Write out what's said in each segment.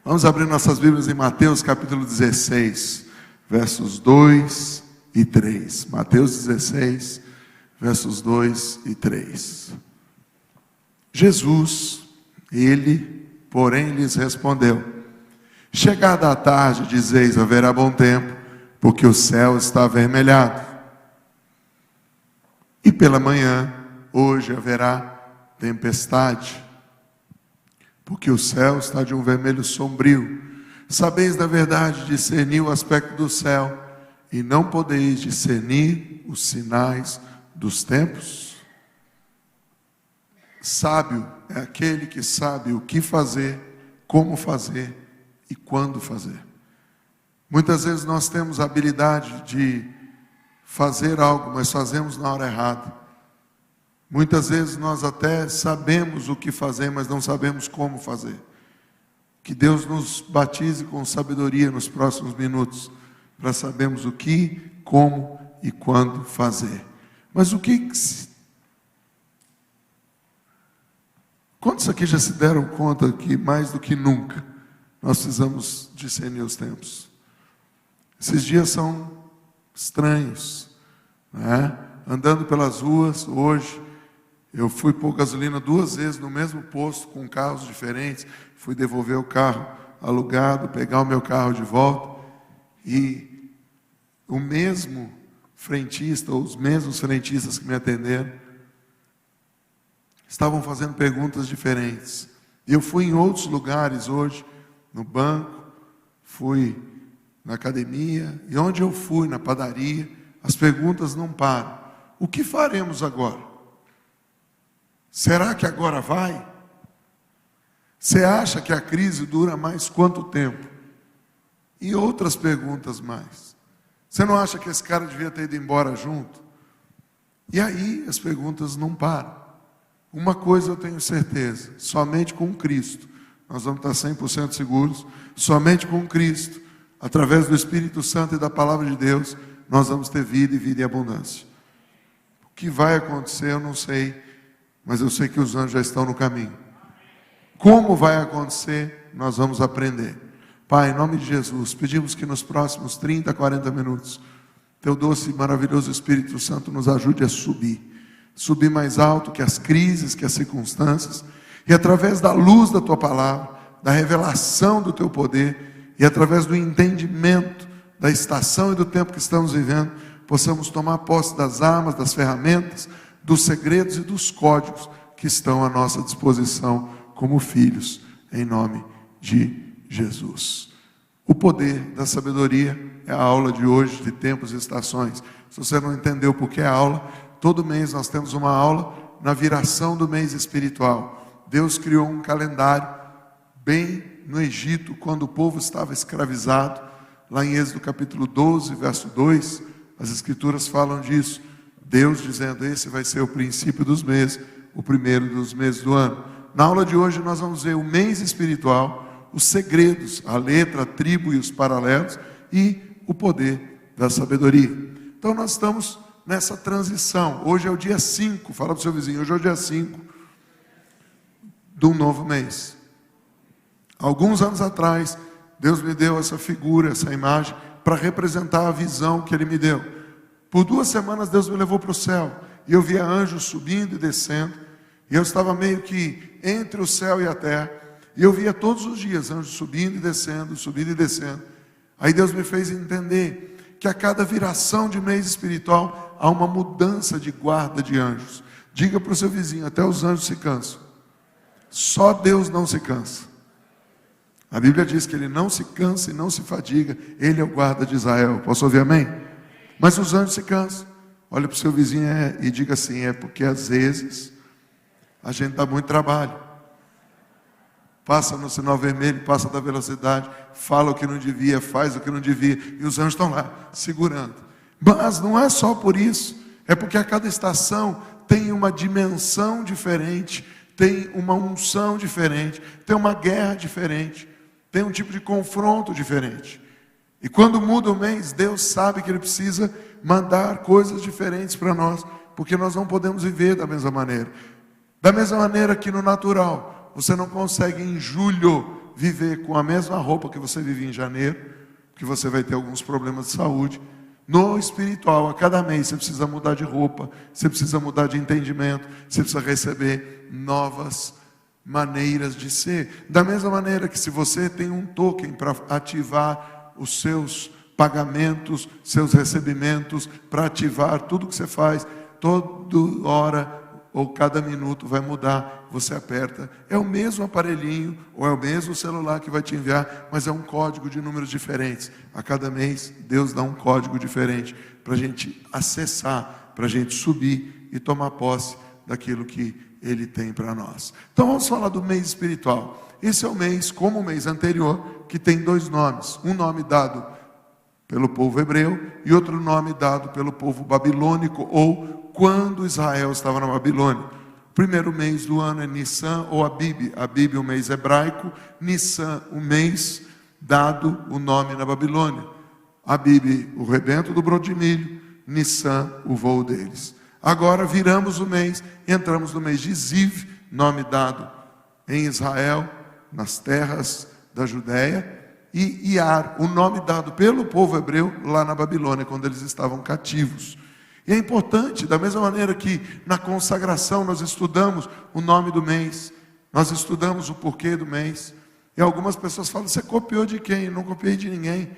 Vamos abrir nossas Bíblias em Mateus capítulo 16, versos 2 e 3. Mateus 16, versos 2 e 3. Jesus, ele, porém, lhes respondeu: chegada a tarde, dizeis, haverá bom tempo, porque o céu está avermelhado. E pela manhã, hoje haverá tempestade, porque o céu está de um vermelho sombrio. Sabeis da verdade discernir o aspecto do céu, e não podeis discernir os sinais dos tempos? Sábio é aquele que sabe o que fazer, como fazer e quando fazer. Muitas vezes nós temos a habilidade de fazer algo, mas fazemos na hora errada. Muitas vezes nós até sabemos o que fazer, mas não sabemos como fazer. Que Deus nos batize com sabedoria nos próximos minutos, para sabermos o que, como e quando fazer. Mas o que... Quantos aqui já se deram conta que mais do que nunca nós precisamos discernir os tempos? Esses dias são estranhos, né? Andando pelas ruas hoje, eu fui pôr gasolina 2 vezes no mesmo posto, com carros diferentes. Fui devolver o carro alugado, pegar o meu carro de volta. E o mesmo frentista, ou os mesmos frentistas que me atenderam, estavam fazendo perguntas diferentes. Eu fui em outros lugares hoje, no banco, fui na academia, e onde eu fui, na padaria, as perguntas não param. O que faremos agora? Será que agora vai? Você acha que a crise dura mais quanto tempo? E outras perguntas mais. Você não acha que esse cara devia ter ido embora junto? E aí as perguntas não param. Uma coisa eu tenho certeza: somente com Cristo nós vamos estar 100% seguros. Somente com Cristo, através do Espírito Santo e da Palavra de Deus, nós vamos ter vida e vida em abundância. O que vai acontecer eu não sei, mas eu sei que os anjos já estão no caminho. Como vai acontecer, nós vamos aprender. Pai, em nome de Jesus, pedimos que nos próximos 30, 40 minutos, Teu doce e maravilhoso Espírito Santo nos ajude a subir mais alto que as crises, que as circunstâncias, e através da luz da Tua Palavra, da revelação do Teu poder, e através do entendimento da estação e do tempo que estamos vivendo, possamos tomar posse das armas, das ferramentas, dos segredos e dos códigos que estão à nossa disposição como filhos, em nome de Jesus. O poder da sabedoria é a aula de hoje, de tempos e estações. Se você não entendeu por que é a aula, todo mês nós temos uma aula na viração do mês espiritual. Deus criou um calendário bem no Egito, quando o povo estava escravizado. Lá em Êxodo capítulo 12, verso 2, as escrituras falam disso. Deus dizendo: esse vai ser o princípio dos meses, o primeiro dos meses do ano. Na aula de hoje nós vamos ver o mês espiritual, os segredos, a letra, a tribo e os paralelos, e o poder da sabedoria. Então nós estamos nessa transição. Hoje é o dia 5, fala para o seu vizinho, hoje é o dia 5 de um novo mês. Alguns anos atrás, Deus me deu essa figura, essa imagem, para representar a visão que Ele me deu. Por 2 semanas Deus me levou para o céu, e eu via anjos subindo e descendo, e eu estava meio que entre o céu e a terra, e eu via todos os dias anjos subindo e descendo, subindo e descendo. Aí Deus me fez entender que a cada viração de mês espiritual, há uma mudança de guarda de anjos. Diga para o seu vizinho: até os anjos se cansam. Só Deus não se cansa. A Bíblia diz que Ele não se cansa e não se fadiga. Ele é o guarda de Israel. Posso ouvir amém? Mas os anjos se cansam. Olha para o seu vizinho e diga assim: é porque às vezes a gente dá muito trabalho. Passa no sinal vermelho, passa da velocidade, fala o que não devia, faz o que não devia, e os anjos estão lá, segurando. Mas não é só por isso, é porque a cada estação tem uma dimensão diferente, tem uma unção diferente, tem uma guerra diferente, tem um tipo de confronto diferente. E quando muda o mês, Deus sabe que Ele precisa mandar coisas diferentes para nós, porque nós não podemos viver da mesma maneira. Da mesma maneira que no natural, você não consegue em julho viver com a mesma roupa que você vive em janeiro, porque você vai ter alguns problemas de saúde. No espiritual, a cada mês você precisa mudar de roupa, você precisa mudar de entendimento, você precisa receber novas maneiras de ser. Da mesma maneira que se você tem um token para ativar os seus pagamentos, seus recebimentos, para ativar tudo que você faz, toda hora ou cada minuto vai mudar, você aperta. É o mesmo aparelhinho, ou é o mesmo celular que vai te enviar, mas é um código de números diferentes. A cada mês, Deus dá um código diferente para a gente acessar, para a gente subir e tomar posse daquilo que Ele tem para nós. Então vamos falar do mês espiritual. Esse é o mês, como o mês anterior, que tem dois nomes. Um nome dado pelo povo hebreu e outro nome dado pelo povo babilônico, ou quando Israel estava na Babilônia. O primeiro mês do ano é Nissan ou Abib. Abib é o mês hebraico, Nissan o mês dado o nome na Babilônia. Abib, o rebento do broto de milho, Nissan, o voo deles. Agora viramos o mês, entramos no mês de Ziv, nome dado em Israel, nas terras da Judéia, e Iar, o nome dado pelo povo hebreu lá na Babilônia, quando eles estavam cativos. E é importante, da mesma maneira que na consagração nós estudamos o nome do mês, nós estudamos o porquê do mês, e algumas pessoas falam, você copiou de quem? Eu não copiei de ninguém.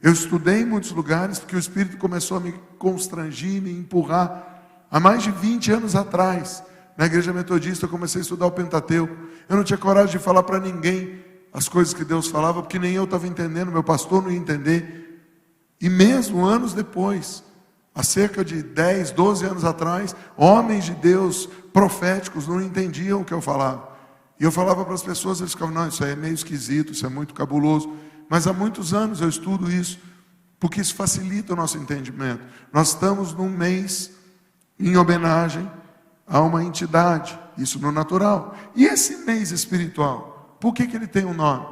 Eu estudei em muitos lugares, porque o Espírito começou a me constrangir, me empurrar. Há mais de 20 anos atrás, na igreja metodista, eu comecei a estudar o Pentateuco. Eu não tinha coragem de falar para ninguém as coisas que Deus falava, porque nem eu estava entendendo, meu pastor não ia entender. E mesmo anos depois, há cerca de 10, 12 anos atrás, homens de Deus proféticos não entendiam o que eu falava. E eu falava para as pessoas, eles ficavam, não, isso aí é meio esquisito, isso é muito cabuloso. Mas há muitos anos eu estudo isso, porque isso facilita o nosso entendimento. Nós estamos num mês em homenagem a uma entidade, isso no natural. E esse mês espiritual, por que ele tem um nome?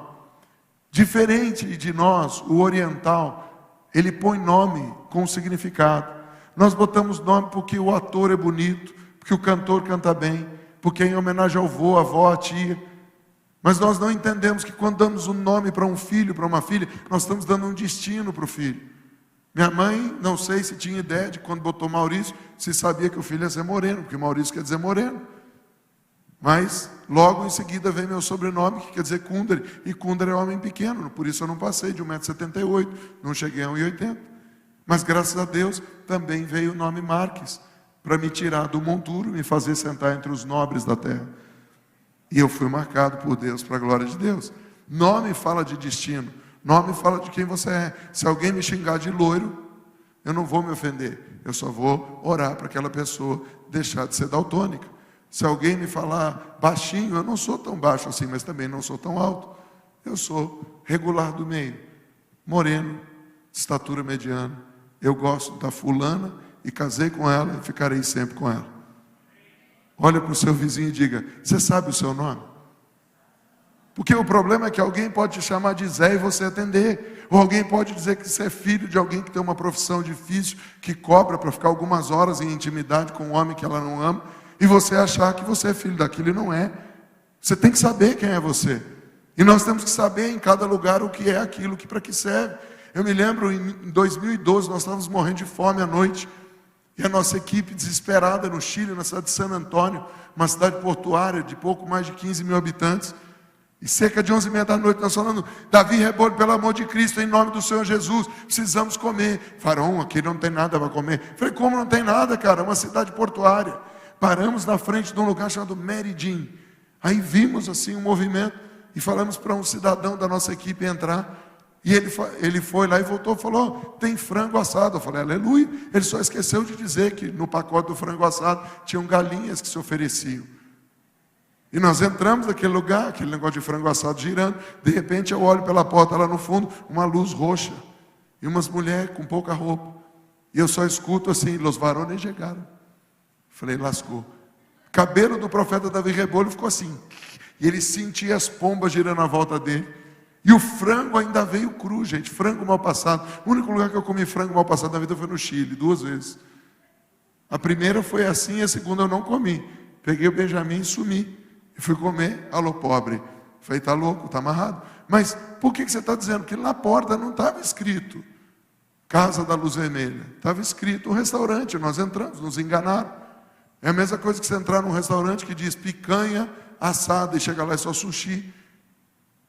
Diferente de nós, o oriental, ele põe nome com significado. Nós botamos nome porque o ator é bonito, porque o cantor canta bem, porque é em homenagem ao avô, à avó, à tia. Mas nós não entendemos que quando damos um nome para um filho, para uma filha, nós estamos dando um destino para o filho. Minha mãe, não sei se tinha ideia de quando botou Maurício, se sabia que o filho ia ser moreno, porque Maurício quer dizer moreno. Mas logo em seguida vem meu sobrenome, que quer dizer Kundera, e Kundera é homem pequeno, por isso eu não passei de 1,78 m, não cheguei a 1,80 m. Mas graças a Deus também veio o nome Marques, para me tirar do monturo, me fazer sentar entre os nobres da terra. E eu fui marcado por Deus, para a glória de Deus. Nome fala de destino, nome fala de quem você é. Se alguém me xingar de loiro, eu não vou me ofender, eu só vou orar para aquela pessoa deixar de ser daltônica. Se alguém me falar baixinho, eu não sou tão baixo assim, mas também não sou tão alto. Eu sou regular do meio, moreno, de estatura mediana. Eu gosto da fulana e casei com ela e ficarei sempre com ela. Olha para o seu vizinho e diga, você sabe o seu nome? Porque o problema é que alguém pode te chamar de Zé e você atender. Ou alguém pode dizer que você é filho de alguém que tem uma profissão difícil, que cobra para ficar algumas horas em intimidade com um homem que ela não ama, e você achar que você é filho daquilo e não é. Você tem que saber quem é você. E nós temos que saber em cada lugar o que é aquilo, que para que serve. Eu me lembro em 2012, nós estávamos morrendo de fome à noite. E a nossa equipe desesperada no Chile, na cidade de San Antônio, uma cidade portuária de pouco mais de 15 mil habitantes. E cerca de 11h30 da noite, nós falando, Davi Rebolo, pelo amor de Cristo, em nome do Senhor Jesus, precisamos comer. Farão, aqui não tem nada para comer. Falei, como não tem nada, cara? É uma cidade portuária. Paramos na frente de um lugar chamado Meridin. Aí vimos assim um movimento e falamos para um cidadão da nossa equipe entrar. E ele foi lá e voltou e falou, tem frango assado. Eu falei, aleluia. Ele só esqueceu de dizer que no pacote do frango assado tinham galinhas que se ofereciam. E nós entramos naquele lugar, aquele negócio de frango assado girando. De repente eu olho pela porta lá no fundo, uma luz roxa. E umas mulheres com pouca roupa. E eu só escuto assim, los varones chegaram. Falei, lascou. Cabelo do profeta Davi Rebolo ficou assim. E ele sentia as pombas girando à volta dele. E o frango ainda veio cru, gente. Frango mal passado. O único lugar que eu comi frango mal passado na vida foi no Chile, 2 vezes. A primeira foi assim, a segunda eu não comi. Peguei o Benjamin e sumi. E fui comer, alô pobre. Falei, tá louco, tá amarrado. Mas por que você está dizendo? Porque na porta não estava escrito Casa da Luz Vermelha. Estava escrito um restaurante, nós entramos, nos enganaram. É a mesma coisa que você entrar num restaurante que diz picanha assada e chega lá e só sushi.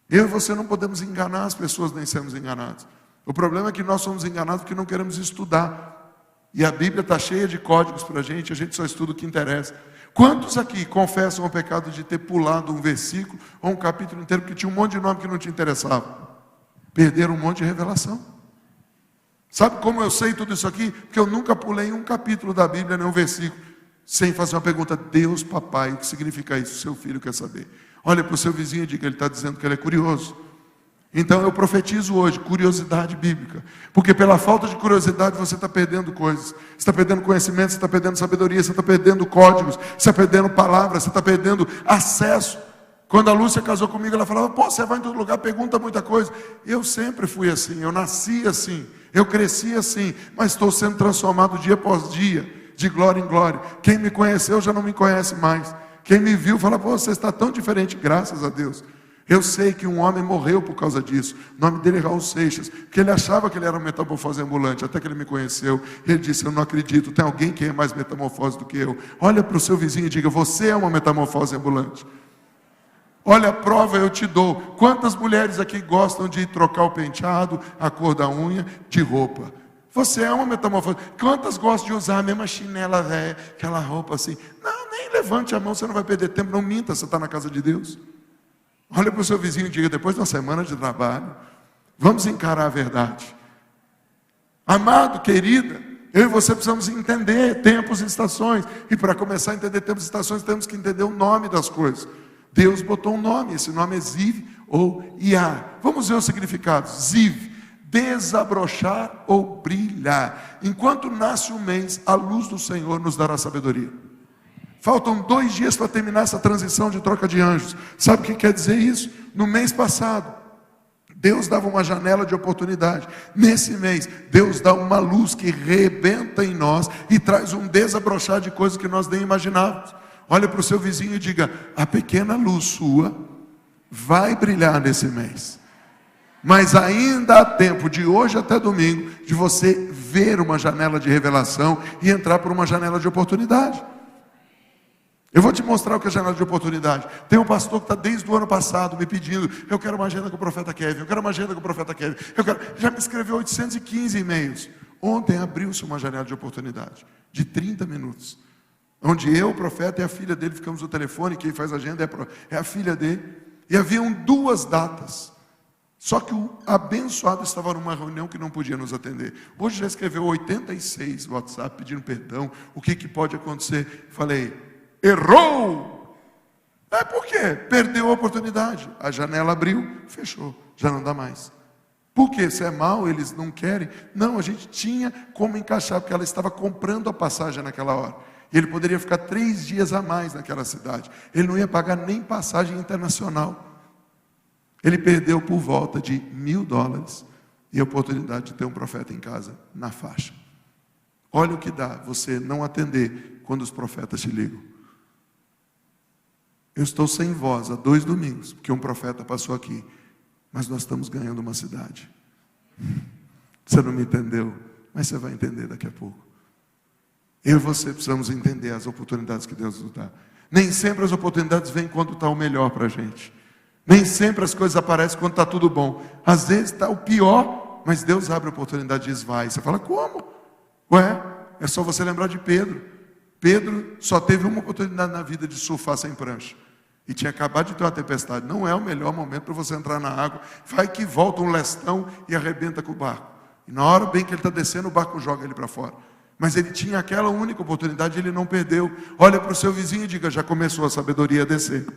Eu e você não podemos enganar as pessoas, nem sermos enganados. O problema é que nós somos enganados porque não queremos estudar. E a Bíblia está cheia de códigos para a gente só estuda o que interessa. Quantos aqui confessam o pecado de ter pulado um versículo ou um capítulo inteiro porque tinha um monte de nome que não te interessava? Perderam um monte de revelação. Sabe como eu sei tudo isso aqui? Porque eu nunca pulei um capítulo da Bíblia, nem um versículo, sem fazer uma pergunta. Deus, papai, o que significa isso? Seu filho quer saber. Olha para o seu vizinho e diga, ele está dizendo que ele é curioso. Então eu profetizo hoje, curiosidade bíblica. Porque pela falta de curiosidade você está perdendo coisas. Você está perdendo conhecimento, você está perdendo sabedoria, você está perdendo códigos, você está perdendo palavras, você está perdendo acesso. Quando a Lúcia casou comigo, ela falava, pô, você vai em todo lugar, pergunta muita coisa. Eu sempre fui assim, eu nasci assim, eu cresci assim, mas estou sendo transformado dia após dia, de glória em glória. Quem me conheceu já não me conhece mais. Quem me viu fala, pô, você está tão diferente, graças a Deus. Eu sei que um homem morreu por causa disso. O nome dele é Raul Seixas, porque ele achava que ele era um metamorfose ambulante, até que ele me conheceu. Ele disse, eu não acredito, tem alguém que é mais metamorfose do que eu. Olha para o seu vizinho e diga, você é uma metamorfose ambulante. Olha a prova, eu te dou. Quantas mulheres aqui gostam de trocar o penteado, a cor da unha, de roupa? Você é uma metamorfose. Quantas gostam de usar a mesma chinela velha, aquela roupa assim? Não, nem levante a mão, você não vai perder tempo, não minta, você está na casa de Deus. Olha para o seu vizinho e diga, depois de uma semana de trabalho, vamos encarar a verdade. Amado, querida, eu e você precisamos entender tempos e estações. E para começar a entender tempos e estações, temos que entender o nome das coisas. Deus botou um nome, esse nome é Ziv ou Iá. Vamos ver o significado. Ziv, desabrochar ou brilhar. Enquanto nasce o mês, a luz do Senhor nos dará sabedoria. Faltam 2 dias para terminar essa transição de troca de anjos. Sabe o que quer dizer isso? No mês passado, Deus dava uma janela de oportunidade. Nesse mês, Deus dá uma luz que rebenta em nós e traz um desabrochar de coisas que nós nem imaginávamos. Olha para o seu vizinho e diga, a pequena luz sua vai brilhar nesse mês. Mas ainda há tempo, de hoje até domingo, de você ver uma janela de revelação e entrar por uma janela de oportunidade. Eu vou te mostrar o que é janela de oportunidade. Tem um pastor que está desde o ano passado me pedindo, eu quero uma agenda com o profeta Kevin, eu quero uma agenda com o profeta Kevin, já me escreveu 815 e-mails. Ontem abriu-se uma janela de oportunidade, de 30 minutos, onde eu, o profeta e a filha dele ficamos no telefone, quem faz a agenda é a filha dele, e haviam 2 datas, só que o abençoado estava numa reunião que não podia nos atender. Hoje já escreveu 86 WhatsApp pedindo perdão, o que pode acontecer? Falei, errou! Por quê? Perdeu a oportunidade. A janela abriu, fechou, já não dá mais. Por quê? Se é mal, eles não querem? Não, a gente tinha como encaixar, porque ela estava comprando a passagem naquela hora. E ele poderia ficar 3 dias a mais naquela cidade. Ele não ia pagar nem passagem internacional. Ele perdeu por volta de $1.000 e a oportunidade de ter um profeta em casa na faixa. Olha o que dá você não atender quando os profetas te ligam. Eu estou sem voz há 2 domingos, porque um profeta passou aqui, mas nós estamos ganhando uma cidade. Você não me entendeu, mas você vai entender daqui a pouco. Eu e você precisamos entender as oportunidades que Deus nos dá. Nem sempre as oportunidades vêm quando está o melhor para a gente. Nem sempre as coisas aparecem quando está tudo bom. Às vezes está o pior, mas Deus abre a oportunidade e diz, vai. Você fala, como? Ué, é só você lembrar de Pedro. Pedro só teve uma oportunidade na vida de surfar sem prancha. E tinha acabado de ter uma tempestade. Não é o melhor momento para você entrar na água. Vai que volta um lestão e arrebenta com o barco. E na hora bem que ele está descendo, o barco joga ele para fora. Mas ele tinha aquela única oportunidade e ele não perdeu. Olha para o seu vizinho e diga, já começou a sabedoria a descer.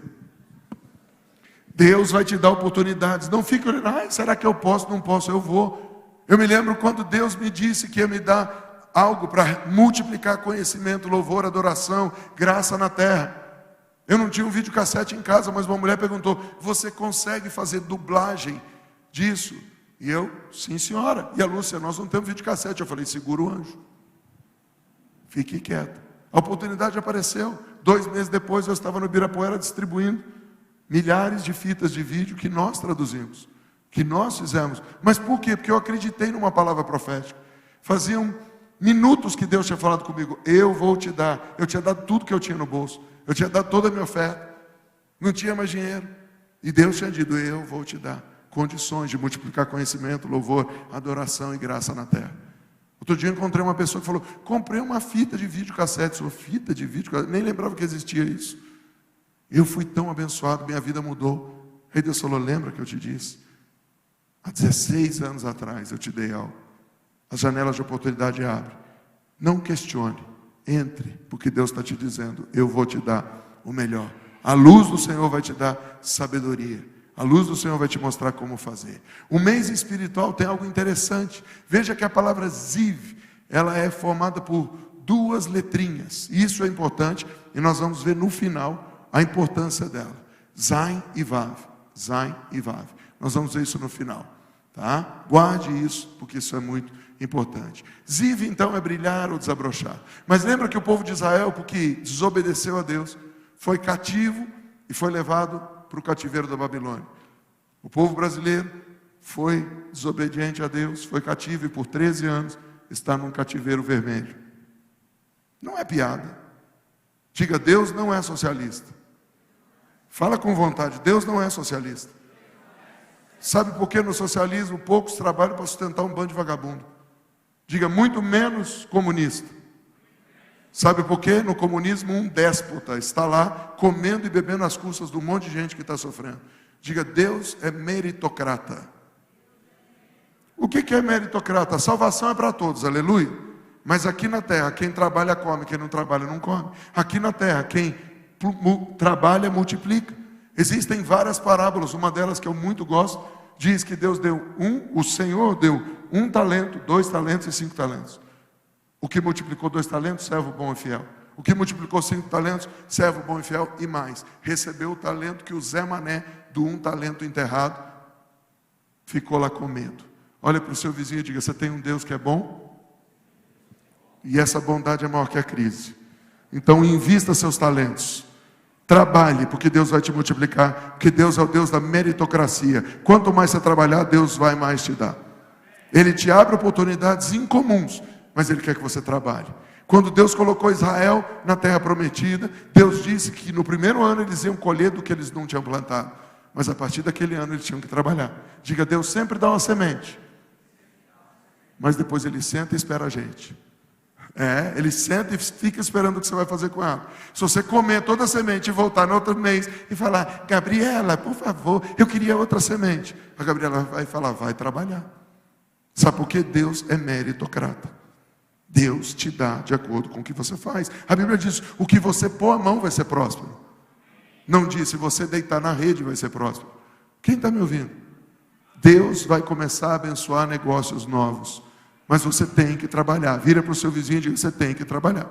Deus vai te dar oportunidades. Não fique olhando, será que eu posso? Não posso, eu vou. Eu me lembro quando Deus me disse que ia me dar algo para multiplicar conhecimento, louvor, adoração, graça na terra. Eu não tinha um videocassete em casa, mas uma mulher perguntou, você consegue fazer dublagem disso? E eu, sim senhora. E a Lúcia, nós não temos videocassete. Eu falei, segura o anjo. Fique quieto. A oportunidade apareceu. 2 meses depois eu estava no Ibirapuera distribuindo. milhares de fitas de vídeo que nós traduzimos, que nós fizemos. Mas por quê? Porque eu acreditei numa palavra profética. Faziam minutos que Deus tinha falado comigo: eu vou te dar. Eu tinha dado tudo que eu tinha no bolso, eu tinha dado toda a minha oferta, não tinha mais dinheiro, e Deus tinha dito: eu vou te dar condições de multiplicar conhecimento, louvor, adoração e graça na terra. Outro dia eu encontrei uma pessoa que falou: comprei uma fita de videocassete. Eu falei: fita de videocassete? Nem lembrava que existia isso. Eu fui tão abençoado, minha vida mudou. Aí Deus falou: lembra que eu te disse? Há 16 anos atrás eu te dei algo. As janelas de oportunidade abrem. Não questione, entre, porque Deus está te dizendo: eu vou te dar o melhor. A luz do Senhor vai te dar sabedoria. A luz do Senhor vai te mostrar como fazer. O mês espiritual tem algo interessante. Veja que a palavra Ziv, ela é formada por duas letrinhas. Isso é importante, e nós vamos ver no final a importância dela. Zain e Vav. Zain e Vav. Nós vamos ver isso no final. Tá? Guarde isso, porque isso é muito importante. Ziv, então, é brilhar ou desabrochar. Mas lembra que o povo de Israel, porque desobedeceu a Deus, foi cativo e foi levado para o cativeiro da Babilônia. O povo brasileiro foi desobediente a Deus, foi cativo e por 13 anos está num cativeiro vermelho. Não é piada. Diga: Deus não é socialista. Fala com vontade: Deus não é socialista. Sabe por que no socialismo poucos trabalham para sustentar um bando de vagabundo? Diga: muito menos comunista. Sabe por quê? No comunismo um déspota está lá comendo e bebendo às custas de um monte de gente que está sofrendo. Diga: Deus é meritocrata. O que é meritocrata? A salvação é para todos, aleluia. Mas aqui na terra, quem trabalha come, quem não trabalha não come. Aqui na terra, quem trabalha multiplica. Existem várias parábolas, uma delas que eu muito gosto, diz que Deus deu o Senhor deu 1 talento, 2 talentos e 5 talentos. O que multiplicou 2 talentos, servo bom e fiel. O que multiplicou 5 talentos, servo bom e fiel e mais. Recebeu o talento que o Zé Mané, do 1 talento enterrado, ficou lá com medo. Olha para o seu vizinho e diga: você tem um Deus que é bom? E essa bondade é maior que a crise. Então invista seus talentos. Trabalhe, porque Deus vai te multiplicar. Porque Deus é o Deus da meritocracia. Quanto mais você trabalhar, Deus vai mais te dar. Ele te abre oportunidades incomuns, mas Ele quer que você trabalhe. Quando Deus colocou Israel na terra prometida, Deus disse que no primeiro ano eles iam colher do que eles não tinham plantado. Mas a partir daquele ano eles tinham que trabalhar. Diga: Deus sempre dá uma semente, mas depois Ele senta e espera a gente. Ele senta e fica esperando o que você vai fazer com ela. Se você comer toda a semente e voltar no outro mês e falar: Gabriela, por favor, eu queria outra semente, a Gabriela vai falar: vai trabalhar. Sabe por quê? Deus é meritocrata. Deus te dá de acordo com o que você faz. A Bíblia diz: o que você pôr a mão vai ser próspero. Não diz: se você deitar na rede vai ser próspero. Quem está me ouvindo? Deus vai começar a abençoar negócios novos, mas você tem que trabalhar. Vira para o seu vizinho e diga: você tem que trabalhar.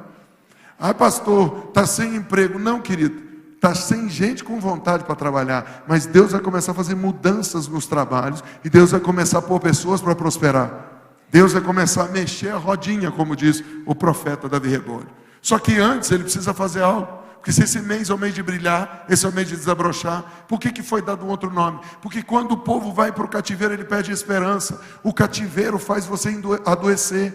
Ah, pastor, está sem emprego. Não, querido, está sem gente com vontade para trabalhar, mas Deus vai começar a fazer mudanças nos trabalhos, e Deus vai começar a pôr pessoas para prosperar. Deus vai começar a mexer a rodinha, como diz o profeta Davi Rebolo. Só que antes ele precisa fazer algo. Porque se esse mês é o mês de brilhar, esse é o mês de desabrochar, por que foi dado um outro nome? Porque quando o povo vai para o cativeiro, ele perde esperança. O cativeiro faz você adoecer.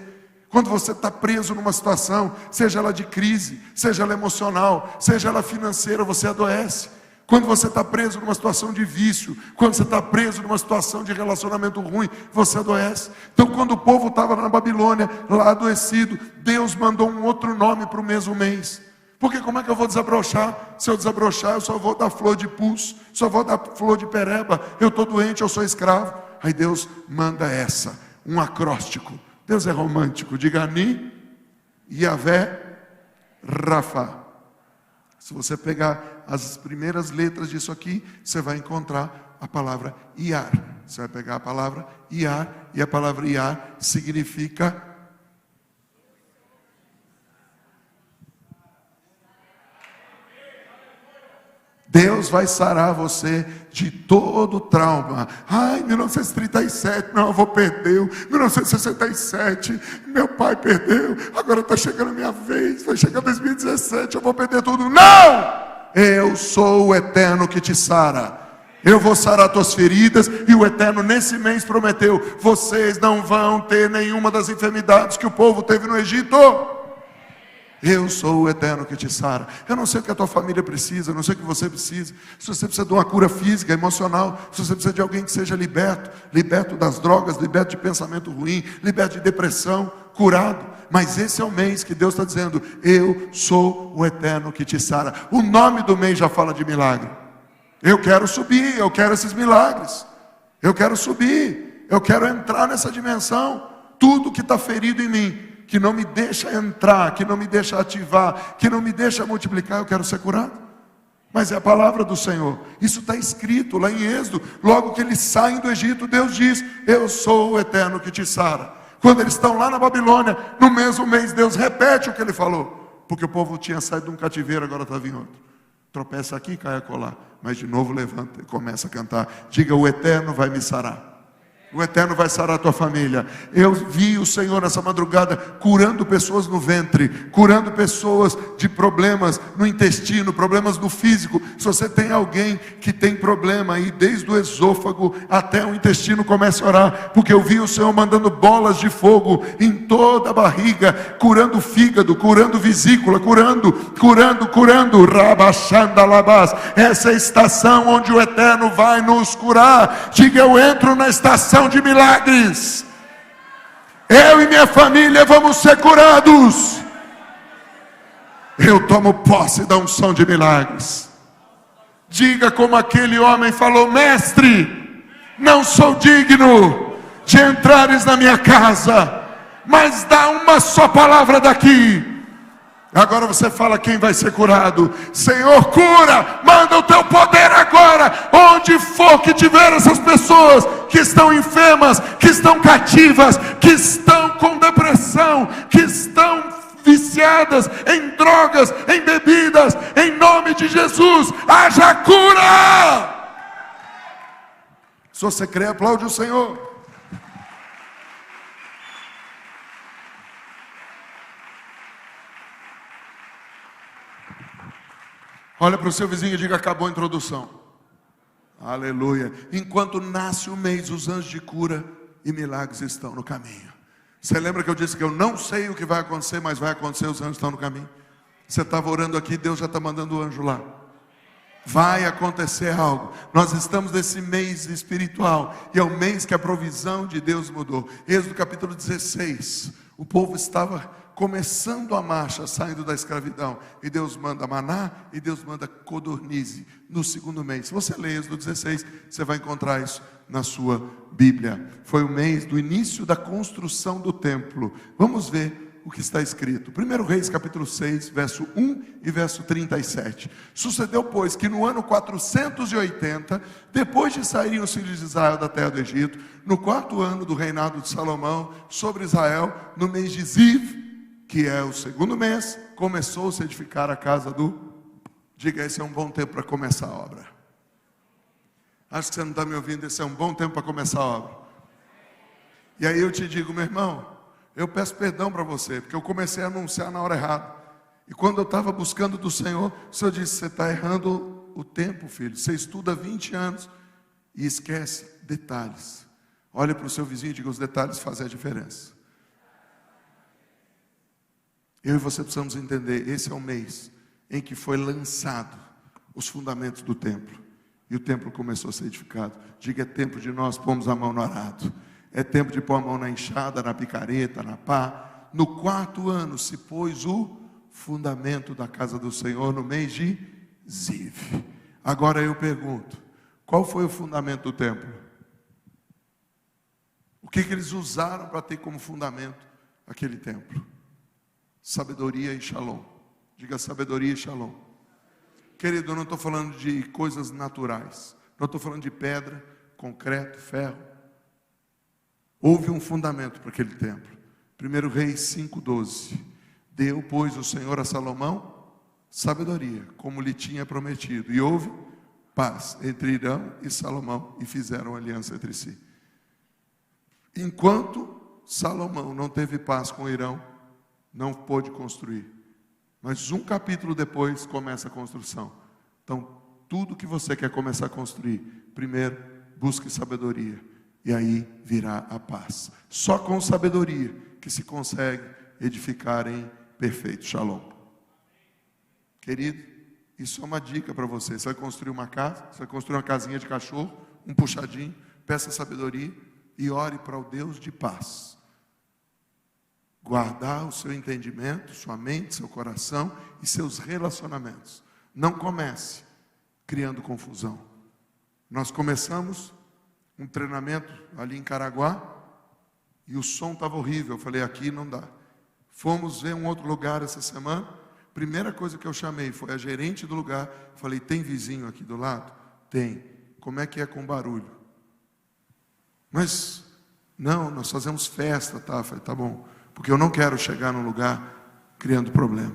Quando você está preso numa situação, seja ela de crise, seja ela emocional, seja ela financeira, você adoece. Quando você está preso numa situação de vício, quando você está preso numa situação de relacionamento ruim, você adoece. Então, quando o povo estava na Babilônia, lá adoecido, Deus mandou um outro nome para o mesmo mês. Porque como é que eu vou desabrochar? Se eu desabrochar, eu só vou dar flor de pulso, só vou dar flor de pereba. Eu estou doente, eu sou escravo. Aí Deus manda um acróstico. Deus é romântico. Diga: Ani, Yavé, Rafa. Se você pegar as primeiras letras disso aqui, você vai encontrar a palavra Iar. Você vai pegar a palavra Iar, e a palavra Iar significa Deus vai sarar você de todo trauma. Ai, 1937, meu avô perdeu. 1967, meu pai perdeu. Agora está chegando a minha vez. Vai chegar 2017, eu vou perder tudo. Não! Eu sou o Eterno que te sara. Eu vou sarar tuas feridas. E o Eterno nesse mês prometeu: vocês não vão ter nenhuma das enfermidades que o povo teve no Egito. Eu sou o Eterno que te sara. Eu não sei o que a tua família precisa, eu não sei o que você precisa. Se você precisa de uma cura física, emocional, se você precisa de alguém que seja liberto das drogas, liberto de pensamento ruim, liberto de depressão, curado. Mas esse é o mês que Deus está dizendo: eu sou o Eterno que te sara. O nome do mês já fala de milagre. Eu quero subir, eu quero esses milagres. Eu quero subir, eu quero entrar nessa dimensão. Tudo que está ferido em mim, que não me deixa entrar, que não me deixa ativar, que não me deixa multiplicar, eu quero ser curado. Mas é a palavra do Senhor. Isso está escrito lá em Êxodo. Logo que eles saem do Egito, Deus diz: eu sou o Eterno que te sara. Quando eles estão lá na Babilônia, no mesmo mês, Deus repete o que ele falou. Porque o povo tinha saído de um cativeiro, agora estava em outro. Tropeça aqui, cai acolá. Mas de novo levanta e começa a cantar. Diga: o Eterno vai me sarar. O Eterno vai sarar a tua família. Eu vi o Senhor nessa madrugada curando pessoas no ventre, curando pessoas de problemas no intestino, problemas no físico. Se você tem alguém que tem problema aí, desde o esôfago até o intestino, comece a orar, porque eu vi o Senhor mandando bolas de fogo em toda a barriga, curando o fígado, curando vesícula, curando, rabachandalabás. Essa é a estação onde o Eterno vai nos curar. Diga: eu entro na estação de milagres. Eu e minha família vamos ser curados. Eu tomo posse da unção de milagres. Diga como aquele homem falou: mestre, não sou digno de entrares na minha casa, mas dá uma só palavra daqui. Agora você fala quem vai ser curado. Senhor, cura, manda o teu poder agora. Onde for que tiver essas pessoas que estão enfermas, que estão cativas, que estão com depressão, que estão viciadas em drogas, em bebidas, em nome de Jesus, haja cura. Se você crê, aplaude o Senhor. Olha para o seu vizinho e diga: acabou a introdução. Aleluia. Enquanto nasce o mês, os anjos de cura e milagres estão no caminho. Você lembra que eu disse que eu não sei o que vai acontecer, mas vai acontecer, os anjos estão no caminho. Você estava orando aqui, Deus já está mandando o anjo lá. Vai acontecer algo. Nós estamos nesse mês espiritual, e é o mês que a provisão de Deus mudou. Êxodo capítulo 16. O povo estava começando a marcha, saindo da escravidão, e Deus manda maná, e Deus manda codornize no segundo mês. Se você ler Êxodo 16, você vai encontrar isso na sua Bíblia. Foi o mês do início da construção do templo. Vamos ver o que está escrito. 1 Reis capítulo 6, verso 1 e verso 37. Sucedeu, pois, que no ano 480, depois de saírem os filhos de Israel da terra do Egito, no 4º ano do reinado de Salomão sobre Israel, no mês de Ziv, que é o segundo mês, começou-se a edificar a casa do... Diga: esse é um bom tempo para começar a obra. Acho que você não está me ouvindo. Esse é um bom tempo para começar a obra. E aí eu te digo: meu irmão, eu peço perdão para você, porque eu comecei a anunciar na hora errada. E quando eu estava buscando do Senhor, o Senhor disse: você está errando o tempo, filho. Você estuda 20 anos e esquece detalhes. Olhe para o seu vizinho e diga: os detalhes fazem a diferença. Eu e você precisamos entender: esse é o mês em que foi lançado os fundamentos do templo. E o templo começou a ser edificado. Diga: é tempo de nós pormos a mão no arado. É tempo de pôr a mão na enxada, na picareta, na pá. No 4º ano se pôs o fundamento da casa do Senhor no mês de Ziv. Agora eu pergunto: qual foi o fundamento do templo? O que eles usaram para ter como fundamento aquele templo? Sabedoria e shalom. Diga: sabedoria e shalom. Querido, eu não estou falando de coisas naturais. Não estou falando de pedra, concreto, ferro. Houve um fundamento para aquele templo. 1 Reis 5:12. Deu, pois, o Senhor a Salomão sabedoria, como lhe tinha prometido. E houve paz entre Irão e Salomão, e fizeram aliança entre si. Enquanto Salomão não teve paz com Irão, não pôde construir. Mas um capítulo depois começa a construção. Então, tudo que você quer começar a construir, primeiro, busque sabedoria. E aí virá a paz. Só com sabedoria que se consegue edificar em perfeito shalom. Querido, isso é uma dica para você. Você vai construir uma casa, você vai construir uma casinha de cachorro, um puxadinho, peça sabedoria e ore para o Deus de paz. Guardar o seu entendimento, sua mente, seu coração e seus relacionamentos. Não comece criando confusão. Nós começamos um treinamento ali em Caraguá e o som estava horrível. Eu falei, aqui não dá. Fomos ver um outro lugar essa semana. Primeira coisa que eu chamei foi a gerente do lugar. Falei, tem vizinho aqui do lado? Tem. Como é que é com barulho? Mas, não, nós fazemos festa, tá? Eu falei, tá bom. Porque eu não quero chegar num lugar criando problema.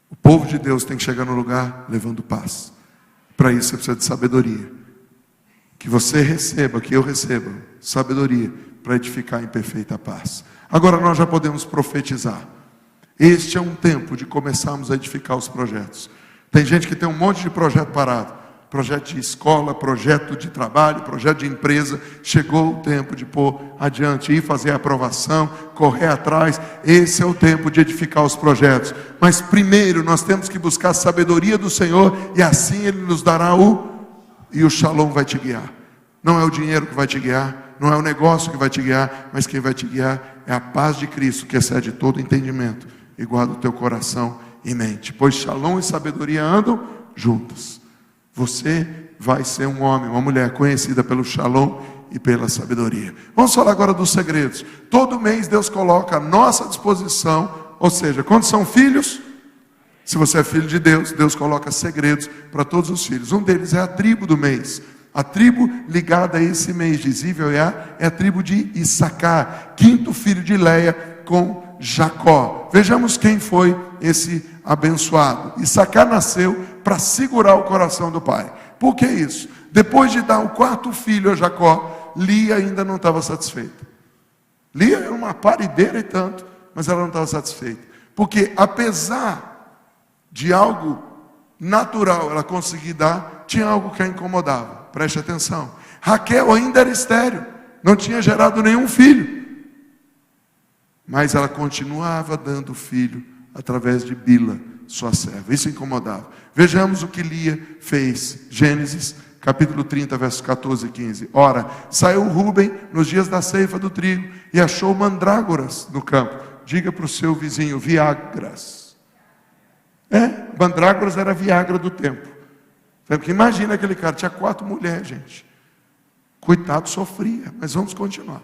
O povo de Deus tem que chegar num lugar levando paz. Para isso você precisa de sabedoria. Que você receba, que eu receba sabedoria para edificar em perfeita paz. Agora nós já podemos profetizar. Este é um tempo de começarmos a edificar os projetos. Tem gente que tem um monte de projeto parado. Projeto de escola, projeto de trabalho, projeto de empresa. Chegou o tempo de pôr adiante, ir fazer a aprovação, correr atrás. Esse é o tempo de edificar os projetos. Mas primeiro nós temos que buscar a sabedoria do Senhor e assim Ele nos dará e o shalom vai te guiar. Não é o dinheiro que vai te guiar, não é o negócio que vai te guiar, mas quem vai te guiar é a paz de Cristo, que excede todo entendimento, e guarda o teu coração e mente. Pois shalom e sabedoria andam juntos. Você vai ser um homem, uma mulher conhecida pelo shalom e pela sabedoria. Vamos falar agora dos segredos. Todo mês Deus coloca à nossa disposição, ou seja, quando são filhos, se você é filho de Deus, Deus coloca segredos para todos os filhos. Um deles é a tribo do mês. A tribo ligada a esse mês de Zível é a tribo de Issacar, quinto filho de Leia com Jacó. Vejamos quem foi esse abençoado. Issacar nasceu para segurar o coração do pai. Por que isso? Depois de dar o quarto filho a Jacó, Lia ainda não estava satisfeita. Lia era uma parideira e tanto, mas ela não estava satisfeita. Porque apesar de algo natural ela conseguir dar, tinha algo que a incomodava. Preste atenção. Raquel ainda era estéril, não tinha gerado nenhum filho. Mas ela continuava dando filho através de Bila, sua serva. Isso incomodava. Vejamos o que Lia fez. Gênesis, capítulo 30, versos 14 e 15. Ora, saiu Rúben nos dias da ceifa do trigo e achou mandrágoras no campo. Diga para o seu vizinho, viagras. Mandrágoras era a Viagra do tempo. Porque imagina aquele cara, tinha 4 mulheres, gente. Coitado, sofria, mas vamos continuar.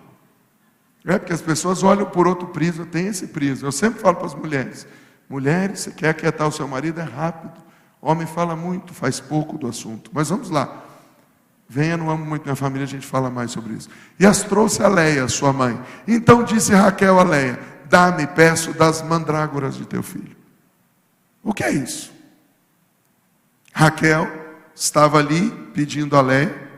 Porque as pessoas olham por outro prisma, tem esse prisma. Eu sempre falo para as mulheres, mulheres, você quer aquietar o seu marido, é rápido. Homem fala muito, faz pouco do assunto. Mas vamos lá. Venha, não amo muito minha família, a gente fala mais sobre isso. E as trouxe a Leia, sua mãe. Então disse Raquel a Leia, dá-me, peço, das mandrágoras de teu filho. O que é isso? Raquel estava ali pedindo a Leia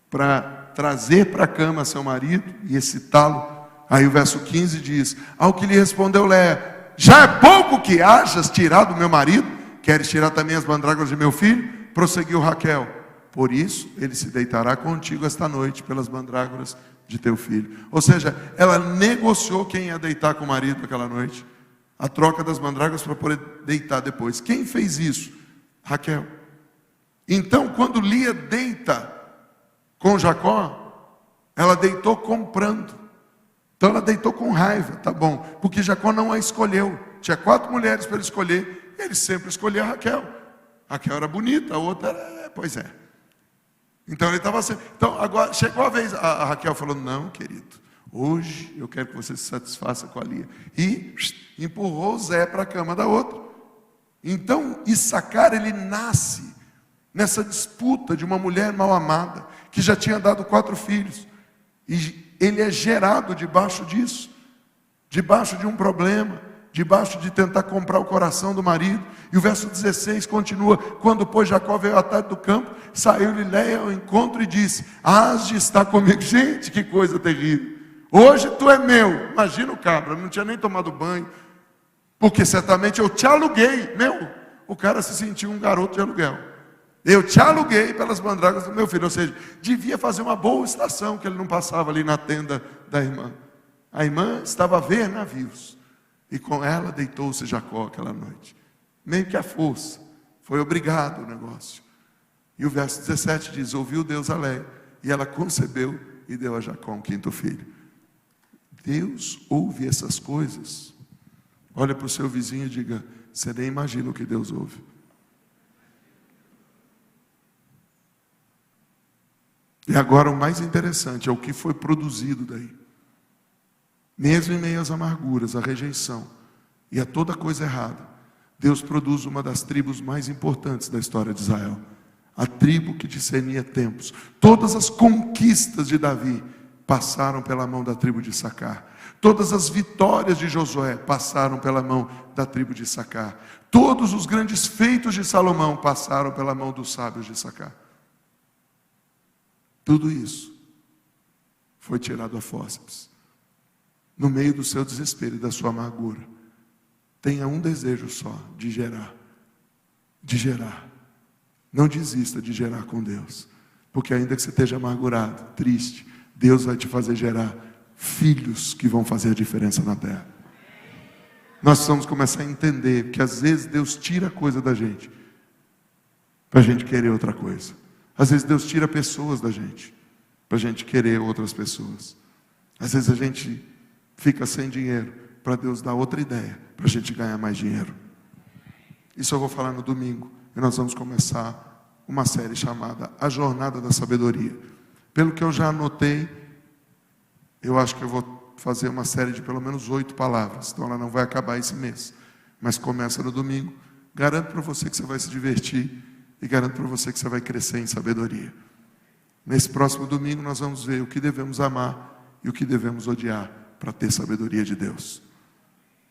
para trazer para a cama seu marido e excitá-lo. Aí o verso 15 diz, ao que lhe respondeu Leia, já é pouco que hajas tirado do meu marido? Queres tirar também as mandrágoras de meu filho? Prosseguiu Raquel, por isso ele se deitará contigo esta noite pelas mandrágoras de teu filho. Ou seja, ela negociou quem ia deitar com o marido aquela noite. A troca das mandrágoras para poder deitar depois. Quem fez isso? Raquel. Então, quando Lia deita com Jacó, ela deitou comprando. Então ela deitou com raiva, tá bom. Porque Jacó não a escolheu. Tinha 4 mulheres para ele escolher. Ele sempre escolhia a Raquel. Raquel era bonita, a outra era... Pois é. Então ele estava assim. Então agora chegou a vez, a Raquel falou, não, querido. Hoje eu quero que você se satisfaça com a Lia. E empurrou Zé para a cama da outra. Então Issacar, ele nasce nessa disputa de uma mulher mal amada, que já tinha dado 4 filhos. E ele é gerado debaixo disso. Debaixo de um problema. Debaixo de tentar comprar o coração do marido. E o verso 16 continua, quando pois Jacó veio à tarde do campo, saiu-lhe Leia ao encontro e disse, hás de estar comigo. Gente, que coisa terrível. Hoje tu é meu. Imagina o cabra, não tinha nem tomado banho. Porque certamente eu te aluguei. O cara se sentiu um garoto de aluguel. Eu te aluguei pelas mandrágoras do meu filho. Ou seja, devia fazer uma boa estação, que ele não passava ali na tenda da irmã. A irmã estava a ver navios. E com ela deitou-se Jacó aquela noite. Meio que à força. Foi obrigado o negócio. E o verso 17 diz: ouviu Deus a Léia, e ela concebeu e deu a Jacó um quinto filho. Deus ouve essas coisas. Olha para o seu vizinho e diga: você nem imagina o que Deus ouve. E agora o mais interessante é o que foi produzido daí. Mesmo em meio às amarguras, à rejeição e a toda coisa errada, Deus produz uma das tribos mais importantes da história de Israel. A tribo que discernia tempos. Todas as conquistas de Davi passaram pela mão da tribo de Issacar. Todas as vitórias de Josué passaram pela mão da tribo de Issacar. Todos os grandes feitos de Salomão passaram pela mão dos sábios de Issacar. Tudo isso foi tirado a fórceps. No meio do seu desespero e da sua amargura, tenha um desejo só: de gerar. De gerar. Não desista de gerar com Deus. Porque ainda que você esteja amargurado, triste, Deus vai te fazer gerar filhos que vão fazer a diferença na terra. Nós precisamos começar a entender que às vezes Deus tira coisa da gente para a gente querer outra coisa. Às vezes Deus tira pessoas da gente para a gente querer outras pessoas. Às vezes a gente fica sem dinheiro para Deus dar outra ideia, para a gente ganhar mais dinheiro. Isso eu vou falar no domingo. E nós vamos começar uma série chamada A Jornada da Sabedoria. Pelo que eu já anotei, eu acho que eu vou fazer uma série de pelo menos 8 palavras. Então ela não vai acabar esse mês, mas começa no domingo. Garanto para você que você vai se divertir e garanto para você que você vai crescer em sabedoria. Nesse próximo domingo nós vamos ver o que devemos amar e o que devemos odiar para ter sabedoria de Deus.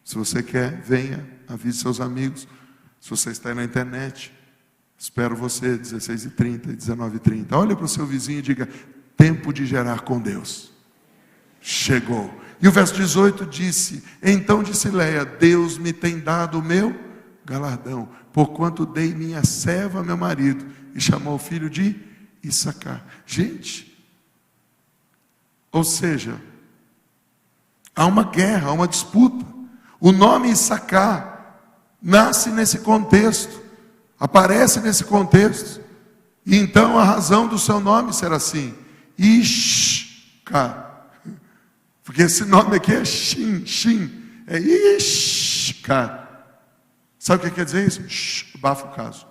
Se você quer, venha, avise seus amigos. Se você está aí na internet, espero você, 16h30 e 19h30. Olha para o seu vizinho e diga: tempo de gerar com Deus. Chegou. E o verso 18 disse: então disse Léia: Deus me tem dado o meu galardão, porquanto dei minha serva a meu marido. E chamou o filho de Issacar. Gente, ou seja, há uma guerra, há uma disputa. O nome Issacar nasce nesse contexto, aparece nesse contexto. E então a razão do seu nome será assim: Ishcar. Porque esse nome aqui é Shin, é Ishcar. Sabe o que quer dizer isso? Abafa o caso.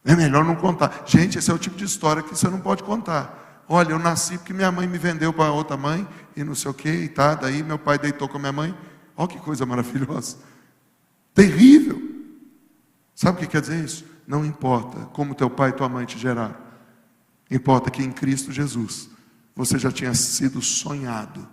É melhor não contar. Gente, esse é o tipo de história que você não pode contar. Olha, eu nasci porque minha mãe me vendeu para outra mãe, e não sei o que, e tá, daí meu pai deitou com a minha mãe. Olha que coisa maravilhosa. Terrível. Sabe o que quer dizer isso? Não importa como teu pai e tua mãe te geraram. Importa que em Cristo Jesus você já tinha sido sonhado.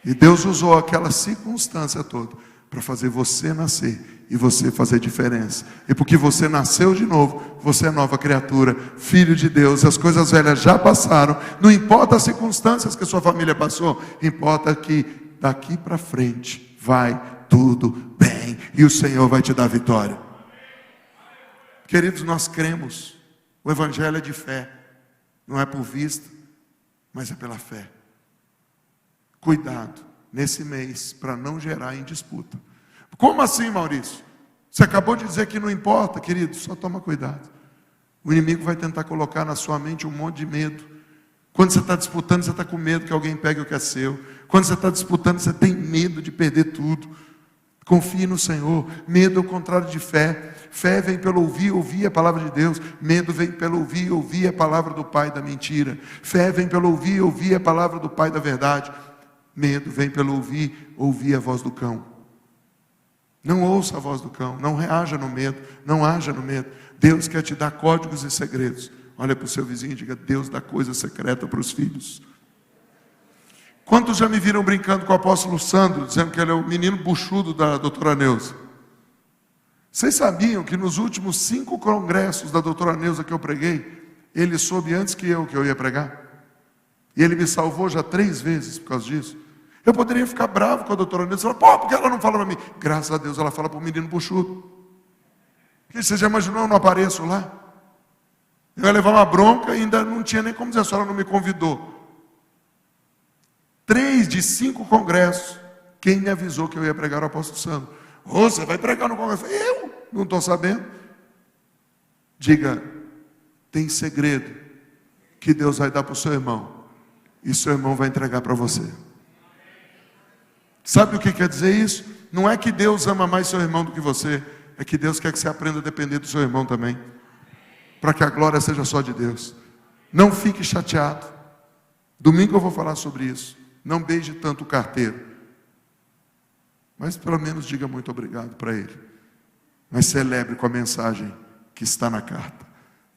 E Deus usou aquela circunstância toda para fazer você nascer e você fazer diferença. E porque você nasceu de novo, você é nova criatura, filho de Deus. As coisas velhas já passaram. Não importa as circunstâncias que a sua família passou, importa que daqui para frente vai tudo bem e o Senhor vai te dar vitória. Queridos, nós cremos. O evangelho é de fé. Não é por vista, mas é pela fé. Cuidado nesse mês para não gerar em disputa. Como assim, Maurício? Você acabou de dizer que não importa, querido. Só toma cuidado. O inimigo vai tentar colocar na sua mente um monte de medo. Quando você está disputando, você está com medo que alguém pegue o que é seu. Quando você está disputando, você tem medo de perder tudo. Confie no Senhor. Medo é o contrário de fé. Fé vem pelo ouvir a palavra de Deus. Medo vem pelo ouvir a palavra do pai da mentira. Fé vem pelo ouvir a palavra do pai da verdade. Medo vem pelo ouvir a voz do cão. Não ouça a voz do cão, não reaja no medo, não haja no medo. Deus quer te dar códigos e segredos. Olha para o seu vizinho e diga: Deus dá coisa secreta para os filhos. Quantos já me viram brincando com o apóstolo Sandro, dizendo que ele é o menino buchudo da doutora Neuza? Vocês sabiam que nos últimos 5 congressos da doutora Neuza que eu preguei, ele soube antes que eu ia pregar? E ele me salvou já 3 vezes por causa disso. Eu poderia ficar bravo com a doutora Neuza e falar: pô, por que ela não fala para mim? Graças a Deus ela fala para o menino buchudo. Porque você já imaginou, eu não apareço lá? Eu ia levar uma bronca e ainda não tinha nem como dizer, a senhora não me convidou. 3 de 5 congressos, quem me avisou que eu ia pregar o apóstolo Sandro? Você vai pregar no congresso? Eu não estou sabendo. Diga, tem segredo que Deus vai dar para o seu irmão, e seu irmão vai entregar para você. Sabe o que quer dizer isso? Não é que Deus ama mais seu irmão do que você, é que Deus quer que você aprenda a depender do seu irmão também, para que a glória seja só de Deus. Não fique chateado. Domingo eu vou falar sobre isso. Não beije tanto o carteiro, mas pelo menos diga muito obrigado para ele. Mas celebre com a mensagem que está na carta.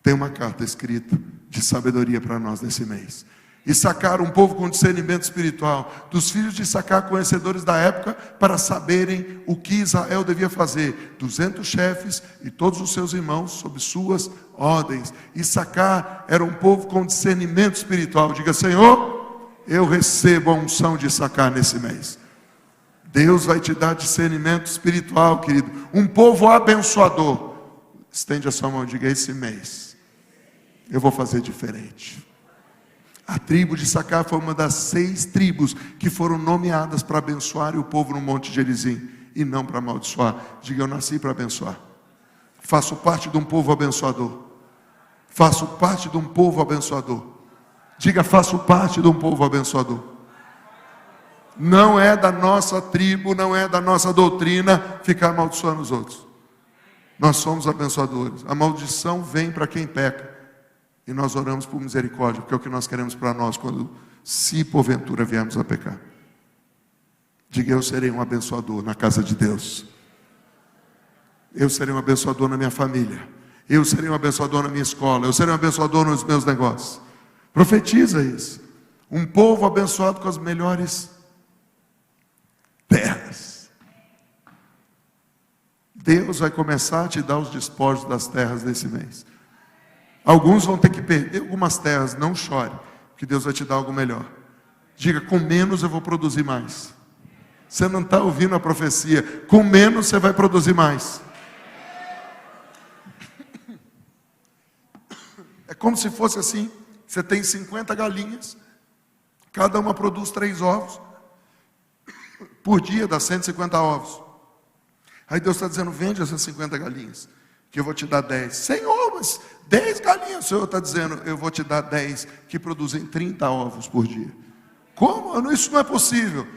Tem uma carta escrita de sabedoria para nós nesse mês. Issacar, um povo com discernimento espiritual, dos filhos de Issacar, conhecedores da época, para saberem o que Israel devia fazer. 200 chefes e todos os seus irmãos sob suas ordens. Issacar era um povo com discernimento espiritual. Diga, Senhor, eu recebo a unção de Issacar nesse mês. Deus vai te dar discernimento espiritual, querido. Um povo abençoador. Estende a sua mão e diga, esse mês eu vou fazer diferente. A tribo de Issacar foi uma das 6 tribos que foram nomeadas para abençoar o povo no Monte Gerizim, e não para amaldiçoar. Diga, eu nasci para abençoar. Faço parte de um povo abençoador. Faço parte de um povo abençoador. Diga, faço parte de um povo abençoador. Não é da nossa tribo, não é da nossa doutrina ficar amaldiçoando os outros. Nós somos abençoadores. A maldição vem para quem peca. E nós oramos por misericórdia, porque é o que nós queremos para nós, quando, se porventura viemos a pecar. Diga, eu serei um abençoador na casa de Deus. Eu serei um abençoador na minha família. Eu serei um abençoador na minha escola. Eu serei um abençoador nos meus negócios. Profetiza isso. Um povo abençoado com as melhores terras. Deus vai começar a te dar os despojos das terras desse mês. Alguns vão ter que perder algumas terras. Não chore, que Deus vai te dar algo melhor. Diga, com menos eu vou produzir mais. Você não está ouvindo a profecia. Com menos você vai produzir mais. É como se fosse assim. Você tem 50 galinhas, cada uma produz 3 ovos. Por dia dá 150 ovos. Aí Deus está dizendo, vende essas 50 galinhas, que eu vou te dar 10. Senhor, mas 10 galinhas. O Senhor está dizendo, eu vou te dar 10 que produzem 30 ovos por dia. Como? Isso não é possível.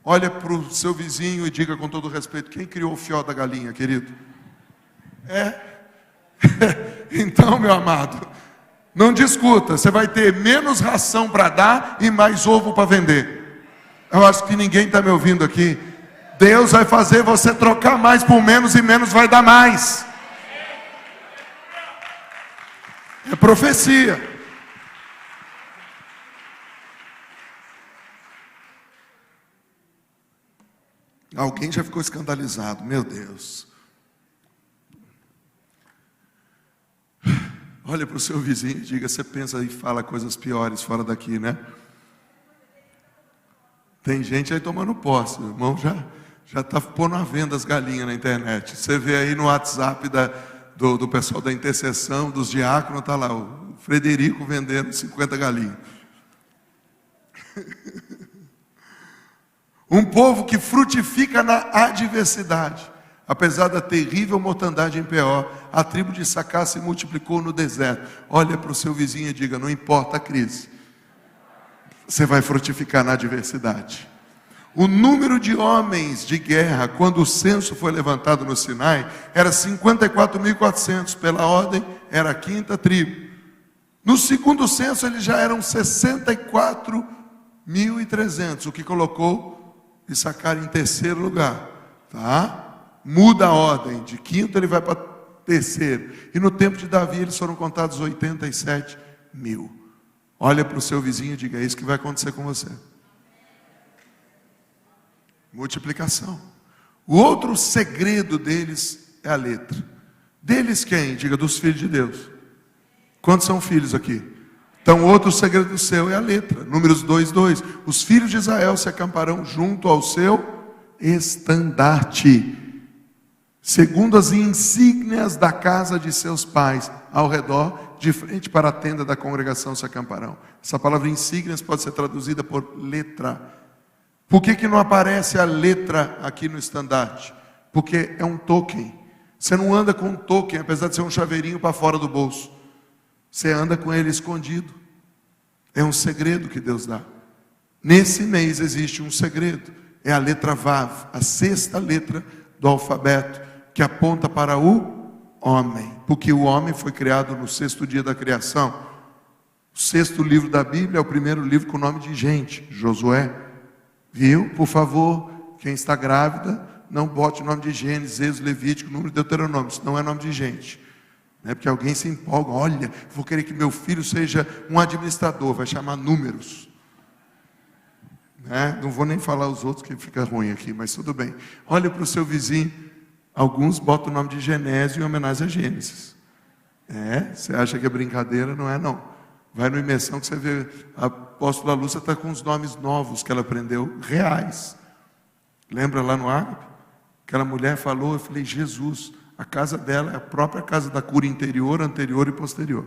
Olha para o seu vizinho e diga com todo respeito, quem criou o fió da galinha, querido? Então, meu amado, não discuta. Você vai ter menos ração para dar e mais ovo para vender. Eu acho que ninguém está me ouvindo aqui. Deus vai fazer você trocar mais por menos e menos vai dar mais. É profecia. Alguém já ficou escandalizado, meu Deus. Olha para o seu vizinho e diga, você pensa e fala coisas piores fora daqui, né? Tem gente aí tomando posse, o irmão já está pondo à venda as galinhas na internet. Você vê aí no WhatsApp do pessoal da intercessão, dos diáconos, está lá o Frederico vendendo 50 galinhas. Um povo que frutifica na adversidade. Apesar da terrível mortandade em Peor, a tribo de Issacar se multiplicou no deserto. Olha para o seu vizinho e diga, não importa a crise, você vai frutificar na adversidade. O número de homens de guerra, quando o censo foi levantado no Sinai, era 54.400. Pela ordem, era a 5ª tribo. No segundo censo, eles já eram 64.300, o que colocou Issacar em 3º lugar. Tá? Muda a ordem, de 5º ele vai para 3º. E no tempo de Davi, eles foram contados 87.000. Olha para o seu vizinho e diga, é isso que vai acontecer com você. Multiplicação. O outro segredo deles é a letra. Deles quem? Diga, dos filhos de Deus. Quantos são filhos aqui? Então, outro segredo seu é a letra. Números 2:2. Os filhos de Israel se acamparão junto ao seu estandarte, segundo as insígnias da casa de seus pais. ao redor, de frente para a tenda da congregação se acamparão. Essa palavra insígnias pode ser traduzida por letra. Por que não aparece a letra aqui no estandarte? Porque é um token. Você não anda com um token, apesar de ser um chaveirinho para fora do bolso. Você anda com ele escondido. É um segredo que Deus dá. Nesse mês existe um segredo. É a letra Vav, a sexta letra do alfabeto, que aponta para o homem. Porque o homem foi criado no sexto dia da criação. O sexto livro da Bíblia é o primeiro livro com o nome de gente, Josué. Viu? Por favor, quem está grávida, não bote o nome de Gênesis, Êxodo, Levítico, Número de Deuteronômio. Isso não é nome de gente. Não é porque alguém se empolga. Olha, vou querer que meu filho seja um administrador. Vai chamar Números. Não vou nem falar os outros, que fica ruim aqui, mas tudo bem. Olha para o seu vizinho. Alguns botam o nome de Genésio em homenagem a Gênesis. Você acha que é brincadeira? Não é não. Vai no Imersão que você vê, a apóstola Lúcia está com os nomes novos que ela aprendeu, reais. Lembra lá no Ágape? Aquela mulher falou, eu falei, Jesus, a casa dela é a própria casa da cura interior, anterior e posterior.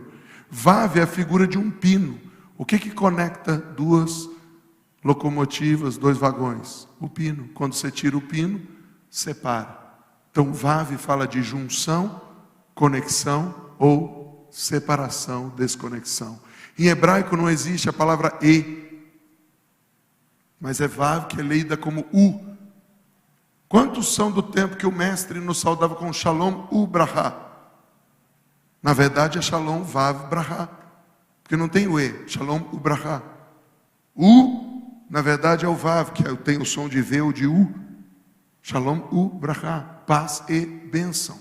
Vav é a figura de um pino. O que conecta duas locomotivas, dois vagões? O pino. Quando você tira o pino, separa. Então Vav fala de junção, conexão ou separação, desconexão. Em hebraico não existe a palavra e, mas é Vav que é lida como u. Quantos são do tempo que o mestre nos saudava com Shalom Ubrahá? Na verdade é Shalom Vav Brahá, porque não tem o e, Shalom Ubrahá. U, na verdade é o Vav, que tem o som de V ou de U. Shalom Ubrahá, paz e bênção.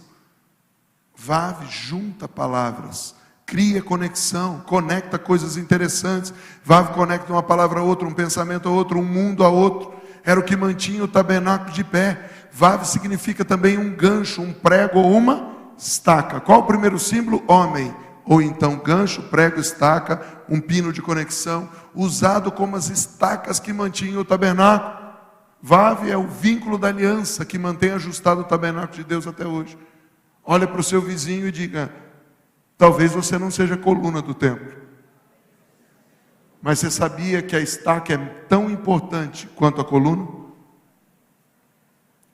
Vav junta palavras, cria conexão, conecta coisas interessantes. Vav conecta uma palavra a outra, um pensamento a outro, um mundo a outro. Era o que mantinha o tabernáculo de pé. Vav significa também um gancho, um prego ou uma estaca. Qual o primeiro símbolo? Homem. Ou então gancho, prego, estaca, um pino de conexão, usado como as estacas que mantinham o tabernáculo. Vav é o vínculo da aliança que mantém ajustado o tabernáculo de Deus até hoje. Olha para o seu vizinho e diga, talvez você não seja coluna do templo, mas você sabia que a estaca é tão importante quanto a coluna?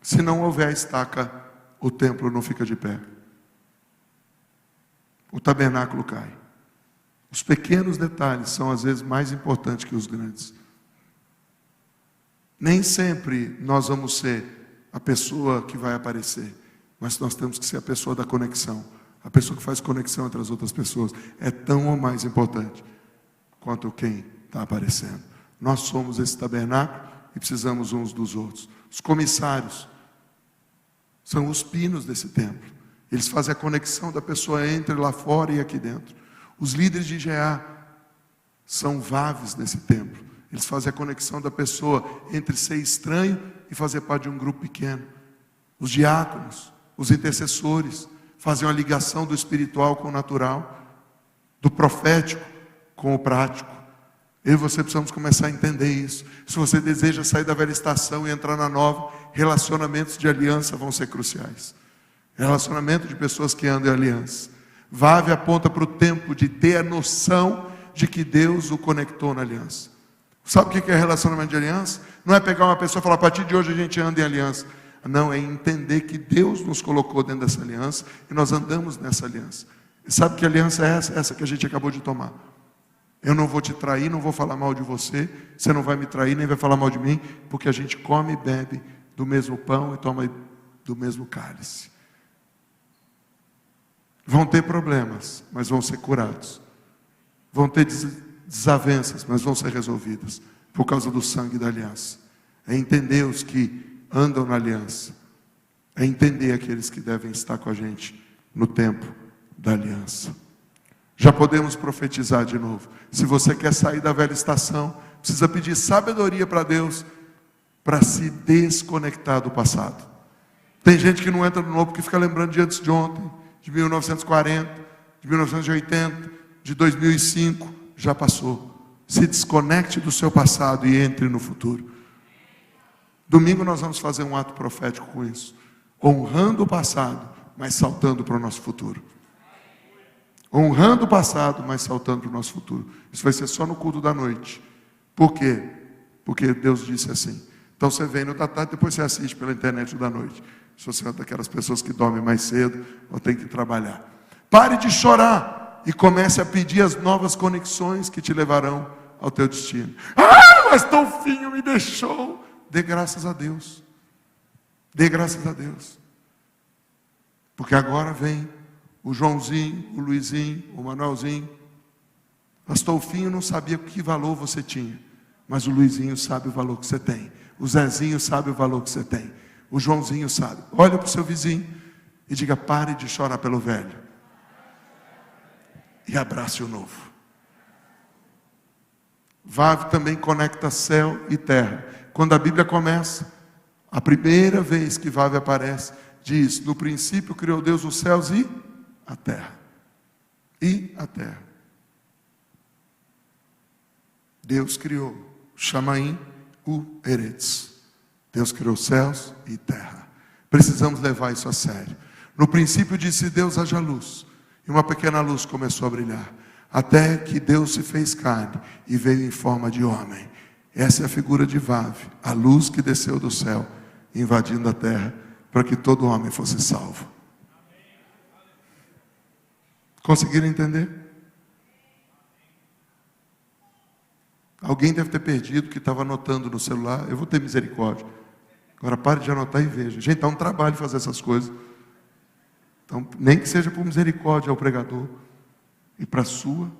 Se não houver a estaca, o templo não fica de pé. O tabernáculo cai. Os pequenos detalhes são às vezes mais importantes que os grandes. Nem sempre nós vamos ser a pessoa que vai aparecer, mas nós temos que ser a pessoa da conexão. A pessoa que faz conexão entre as outras pessoas é tão ou mais importante quanto quem está aparecendo. Nós somos esse tabernáculo e precisamos uns dos outros. Os comissários são os pinos desse templo. Eles fazem a conexão da pessoa entre lá fora e aqui dentro. Os líderes de GA são vaves nesse templo. Eles fazem a conexão da pessoa entre ser estranho e fazer parte de um grupo pequeno. Os diáconos, os intercessores, fazem uma ligação do espiritual com o natural, do profético com o prático. Eu e você precisamos começar a entender isso. Se você deseja sair da velha estação e entrar na nova, relacionamentos de aliança vão ser cruciais. Relacionamento de pessoas que andam em aliança. Vav aponta para o tempo de ter a noção de que Deus o conectou na aliança. Sabe o que é relacionamento de aliança? Não é pegar uma pessoa e falar, a partir de hoje a gente anda em aliança. Não, é entender que Deus nos colocou dentro dessa aliança e nós andamos nessa aliança. E sabe que aliança é essa? Essa que a gente acabou de tomar. Eu não vou te trair, não vou falar mal de você, você não vai me trair, nem vai falar mal de mim, porque a gente come e bebe do mesmo pão e toma do mesmo cálice. Vão ter problemas, mas vão ser curados. Vão ter desavenças, mas vão ser resolvidas por causa do sangue da aliança. É entender os que andam na aliança. É entender aqueles que devem estar com a gente no tempo da aliança. Já podemos profetizar de novo. Se você quer sair da velha estação, precisa pedir sabedoria para Deus para se desconectar do passado. Tem gente que não entra no novo porque fica lembrando de antes de ontem, de 1940, de 1980, de 2005, já passou. Se desconecte do seu passado e entre no futuro. Domingo nós vamos fazer um ato profético com isso, honrando o passado, mas saltando para o nosso futuro. honrando o passado, mas saltando para o nosso futuro. Isso vai ser só no culto da noite. Por quê? Porque Deus disse assim. Então você vem no da tarde, depois você assiste pela internet da noite. Se você é daquelas pessoas que dormem mais cedo ou tem que trabalhar. Pare de chorar e comece a pedir as novas conexões que te levarão ao teu destino. Ah, mas Tolfinho me deixou. Dê graças a Deus. Dê graças a Deus. Porque agora vem o Joãozinho, o Luizinho, o Manuelzinho. Pastor Tolfinho não sabia que valor você tinha. Mas o Luizinho sabe o valor que você tem. O Zezinho sabe o valor que você tem. O Joãozinho sabe. Olha para o seu vizinho e diga: pare de chorar pelo velho. E abrace o novo. VAV também conecta céu e terra. Quando a Bíblia começa, a primeira vez que VAV aparece, diz: no princípio criou Deus os céus e a terra. E a terra. Deus criou Shamaim U'eretz. Deus criou céus e terra. Precisamos levar isso a sério. No princípio disse Deus: haja luz. E uma pequena luz começou a brilhar. Até que Deus se fez carne e veio em forma de homem. Essa é a figura de VAV. A luz que desceu do céu, invadindo a terra, para que todo homem fosse salvo. Conseguiram entender? Alguém deve ter perdido, que estava anotando no celular. Eu vou ter misericórdia. Agora pare de anotar e veja. Gente, dá um trabalho fazer essas coisas. Então, nem que seja por misericórdia ao pregador. E para a sua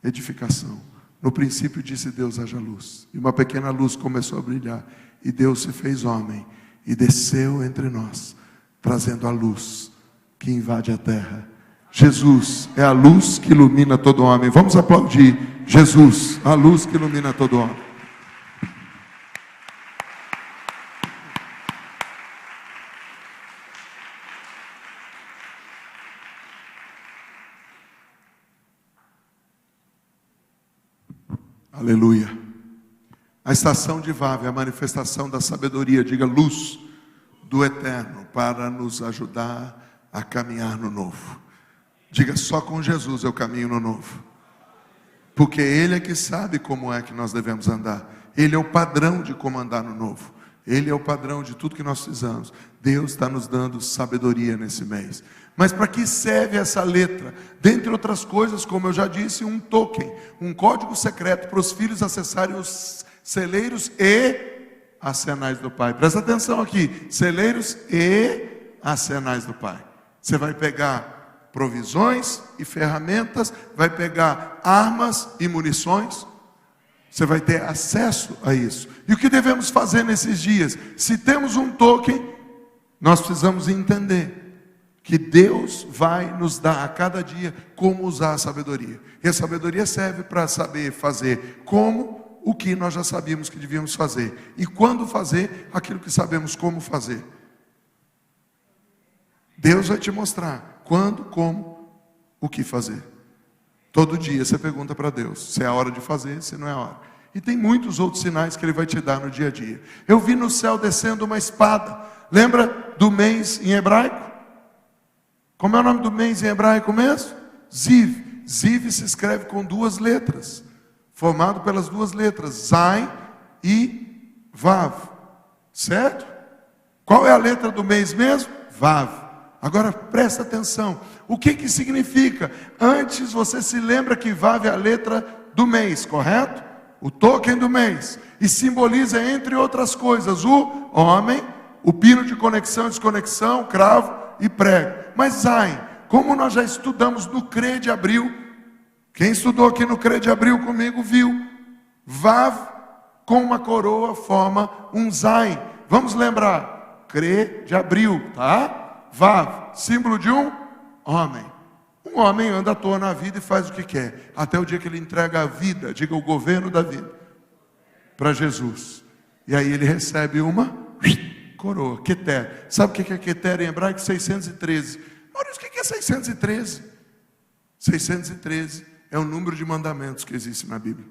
edificação. No princípio disse Deus: haja luz. E uma pequena luz começou a brilhar. E Deus se fez homem. E desceu entre nós, trazendo a luz que invade a terra. Jesus é a luz que ilumina todo homem. Vamos aplaudir Jesus, a luz que ilumina todo homem. Aleluia. A estação de VAV é a manifestação da sabedoria, diga, luz do eterno, para nos ajudar a caminhar no novo. Diga: só com Jesus eu caminho no novo. Porque Ele é que sabe como é que nós devemos andar. Ele é o padrão de como andar no novo. Ele é o padrão de tudo que nós precisamos. Deus está nos dando sabedoria nesse mês. Mas para que serve essa letra? Dentre outras coisas, como eu já disse, um token, um código secreto para os filhos acessarem os celeiros e arsenais do Pai. Presta atenção aqui: celeiros e arsenais do Pai. Você vai pegar provisões e ferramentas, vai pegar armas e munições. Você vai ter acesso a isso. E o que devemos fazer nesses dias? Se temos um token, nós precisamos entender que Deus vai nos dar a cada dia como usar a sabedoria. E a sabedoria serve para saber fazer como o que nós já sabíamos que devíamos fazer. E quando fazer aquilo que sabemos como fazer. Deus vai te mostrar quando, como, o que fazer. Todo dia você pergunta para Deus se é a hora de fazer, se não é a hora. E tem muitos outros sinais que Ele vai te dar no dia a dia. Eu vi no céu descendo uma espada. Lembra do mês em hebraico? Como é o nome do mês em hebraico mesmo? Ziv. Ziv se escreve com duas letras. Formado pelas duas letras, Zain e Vav. Certo? Qual é a letra do mês mesmo? Vav. Agora presta atenção. O que significa? Antes você se lembra que Vav é a letra do mês, correto? O token do mês. E simboliza, entre outras coisas, o homem, o pino de conexão e desconexão, cravo e prego. Mas Zain, como nós já estudamos no CRE de abril, quem estudou aqui no CRE de abril comigo viu, Vav com uma coroa forma um Zain. Vamos lembrar, CRE de abril, tá? Vav, símbolo de um homem. Um homem anda à toa na vida e faz o que quer, até o dia que ele entrega a vida, diga, o governo da vida, para Jesus. E aí ele recebe uma coroa, Keter. Sabe o que é Keter em hebraico? 613. Maurício, o que é 613? 613 é o número de mandamentos que existe na Bíblia.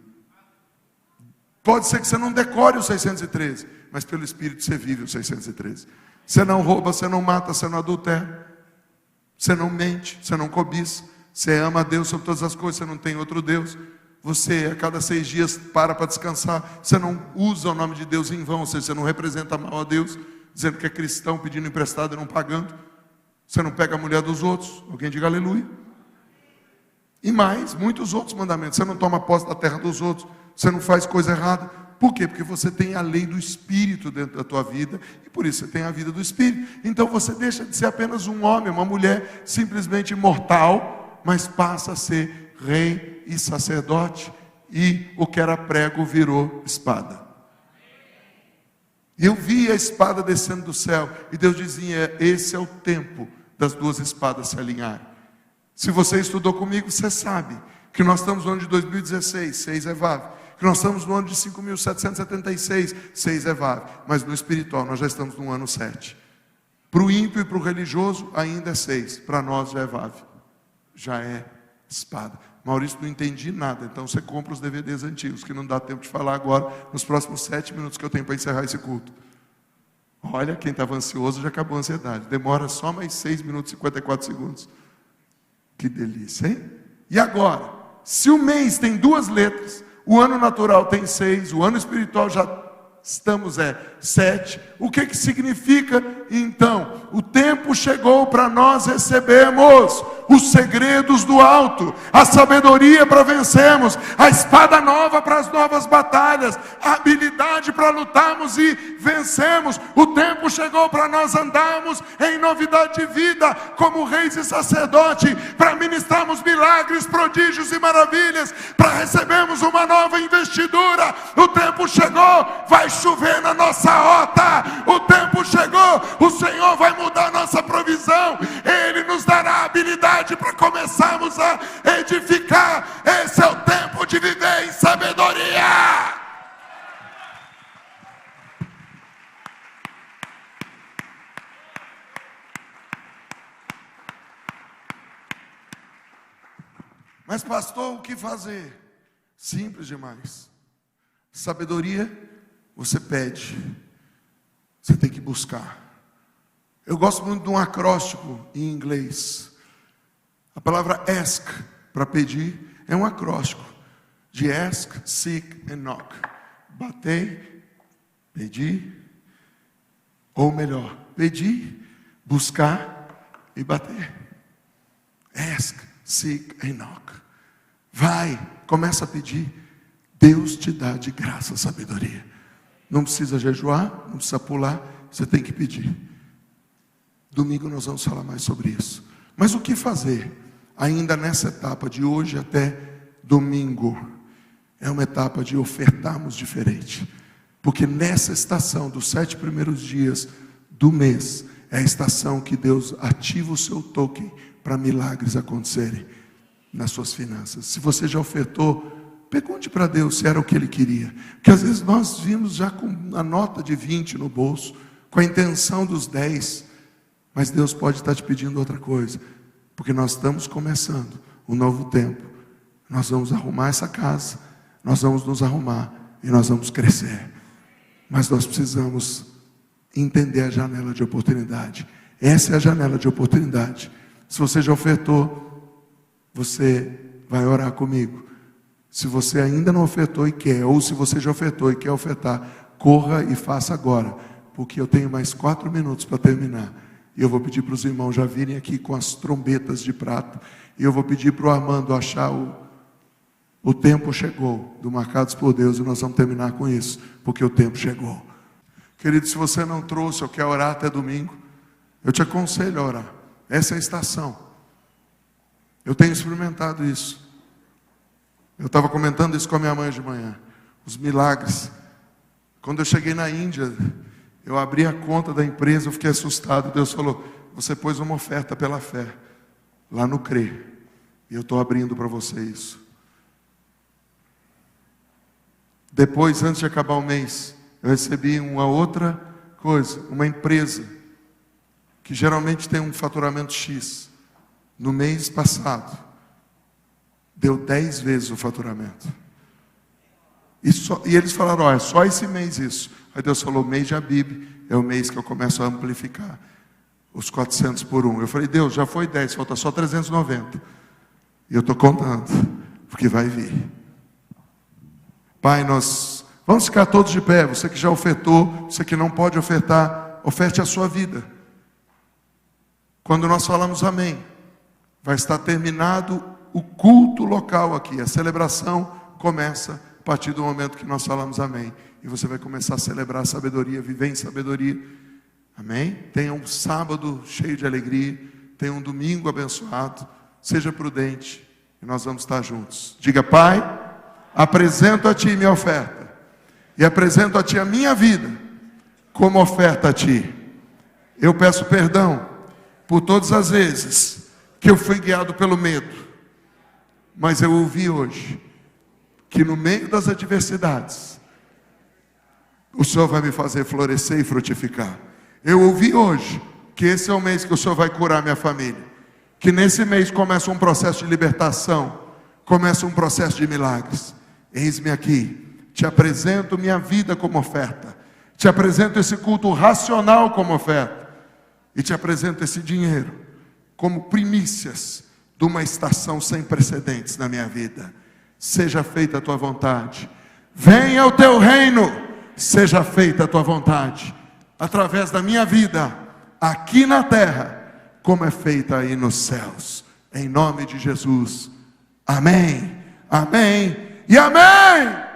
Pode ser que você não decore o 613, mas pelo Espírito você vive o 613. Você não rouba, você não mata, você não adultera, você não mente, você não cobiça, Você ama a Deus sobre todas as coisas, você não tem outro Deus. Você a cada 6 dias para descansar. Você não usa o nome de Deus em vão, ou seja, você não representa mal a Deus, dizendo que é cristão, pedindo emprestado e não pagando. Você não pega a mulher dos outros. Alguém diga aleluia. E mais, muitos outros mandamentos. Você não toma posse da terra dos outros. Você não faz coisa errada. Por quê? Porque você tem a lei do Espírito dentro da tua vida, e por isso você tem a vida do Espírito. Então você deixa de ser apenas um homem, uma mulher simplesmente mortal, mas passa a ser rei e sacerdote, e o que era prego virou espada. E eu vi a espada descendo do céu, e Deus dizia: esse é o tempo das 2 espadas se alinharem. Se você estudou comigo, você sabe que nós estamos no ano de 2016, 6 é Vav. Que nós estamos no ano de 5.776, 6 é Vav. Mas no espiritual nós já estamos no ano 7. Para o ímpio e para o religioso ainda é 6. Para nós já é Vav. Já é espada. Maurício, não entendi nada. Então você compra os DVDs antigos, que não dá tempo de falar agora, nos próximos 7 minutos que eu tenho para encerrar esse culto. Olha, quem estava ansioso já acabou a ansiedade. Demora só mais 6 minutos e 54 segundos. Que delícia, hein? E agora, se o mês tem 2 letras, o ano natural tem 6, o ano espiritual já estamos 7. O que significa então? O tempo chegou para nós recebermos os segredos do alto, a sabedoria para vencermos, a espada nova para as novas batalhas, a habilidade para lutarmos e vencermos. O tempo chegou para nós andarmos em novidade de vida, como reis e sacerdote, para ministrarmos milagres, prodígios e maravilhas, para recebermos uma nova investidura. O tempo chegou, vai chover na nossa horta. O tempo chegou, o Senhor vai mudar a nossa provisão. Ele nos dará habilidade para começarmos a edificar. Esse é o tempo de viver em sabedoria. Mas pastor, o que fazer? Simples demais. Sabedoria você pede, você tem que buscar. Eu gosto muito de um acróstico em inglês. A palavra ask, para pedir, é um acróstico de ask, seek and knock. Bater, pedir, ou melhor, pedir, buscar e bater. Ask, seek and knock. Vai, começa a pedir. Deus te dá de graça sabedoria. Não precisa jejuar, não precisa pular, você tem que pedir. Domingo nós vamos falar mais sobre isso. Mas o que fazer? Ainda nessa etapa de hoje até domingo, é uma etapa de ofertarmos diferente. Porque nessa estação dos 7 primeiros dias do mês, é a estação que Deus ativa o seu token para milagres acontecerem nas suas finanças. Se você já ofertou, pergunte para Deus se era o que Ele queria. Porque às vezes nós vimos já com a nota de 20 no bolso, com a intenção dos 10, mas Deus pode estar te pedindo outra coisa. Porque nós estamos começando um novo tempo. Nós vamos arrumar essa casa, nós vamos nos arrumar e nós vamos crescer. Mas nós precisamos entender a janela de oportunidade. Essa é a janela de oportunidade. Se você já ofertou, você vai orar comigo. Se você ainda não ofertou e quer, ou se você já ofertou e quer ofertar, corra e faça agora, porque eu tenho mais 4 minutos para terminar. E eu vou pedir para os irmãos já virem aqui com as trombetas de prata. E eu vou pedir para o Armando achar o tempo chegou, do Marcados por Deus, e nós vamos terminar com isso, porque o tempo chegou. Querido, se você não trouxe ou quer orar até domingo, eu te aconselho a orar. Essa é a estação. Eu tenho experimentado isso. Eu estava comentando isso com a minha mãe de manhã. Os milagres. Quando eu cheguei na Índia, eu abri a conta da empresa, eu fiquei assustado. Deus falou: você pôs uma oferta pela fé, lá no CRE. E eu estou abrindo para você isso. Depois, antes de acabar o mês, eu recebi uma outra coisa. Uma empresa, que geralmente tem um faturamento X. No mês passado, deu 10 vezes o faturamento. E eles falaram: é só esse mês isso. Aí Deus falou: o mês de Abib é o mês que eu começo a amplificar os 400 por 1. Eu falei: Deus, já foi 10, falta só 390. E eu estou contando, porque vai vir. Pai, nós vamos ficar todos de pé. Você que já ofertou, você que não pode ofertar, oferte a sua vida. Quando nós falamos amém, vai estar terminado o culto local aqui. A celebração começa a partir do momento que nós falamos amém. E você vai começar a celebrar a sabedoria, viver em sabedoria. Amém? Tenha um sábado cheio de alegria. Tenha um domingo abençoado. Seja prudente. E nós vamos estar juntos. Diga: Pai, apresento a Ti minha oferta. E apresento a Ti a minha vida como oferta a Ti. Eu peço perdão por todas as vezes que eu fui guiado pelo medo. Mas eu ouvi hoje que no meio das adversidades, o Senhor vai me fazer florescer e frutificar. Eu ouvi hoje que esse é o mês que o Senhor vai curar minha família. Que nesse mês começa um processo de libertação, começa um processo de milagres. Eis-me aqui, te apresento minha vida como oferta. Te apresento esse culto racional como oferta. E te apresento esse dinheiro como primícias de uma estação sem precedentes na minha vida. Seja feita a tua vontade. Venha o teu reino. Seja feita a tua vontade. Através da minha vida, aqui na terra, como é feita aí nos céus. Em nome de Jesus. Amém. Amém. E amém.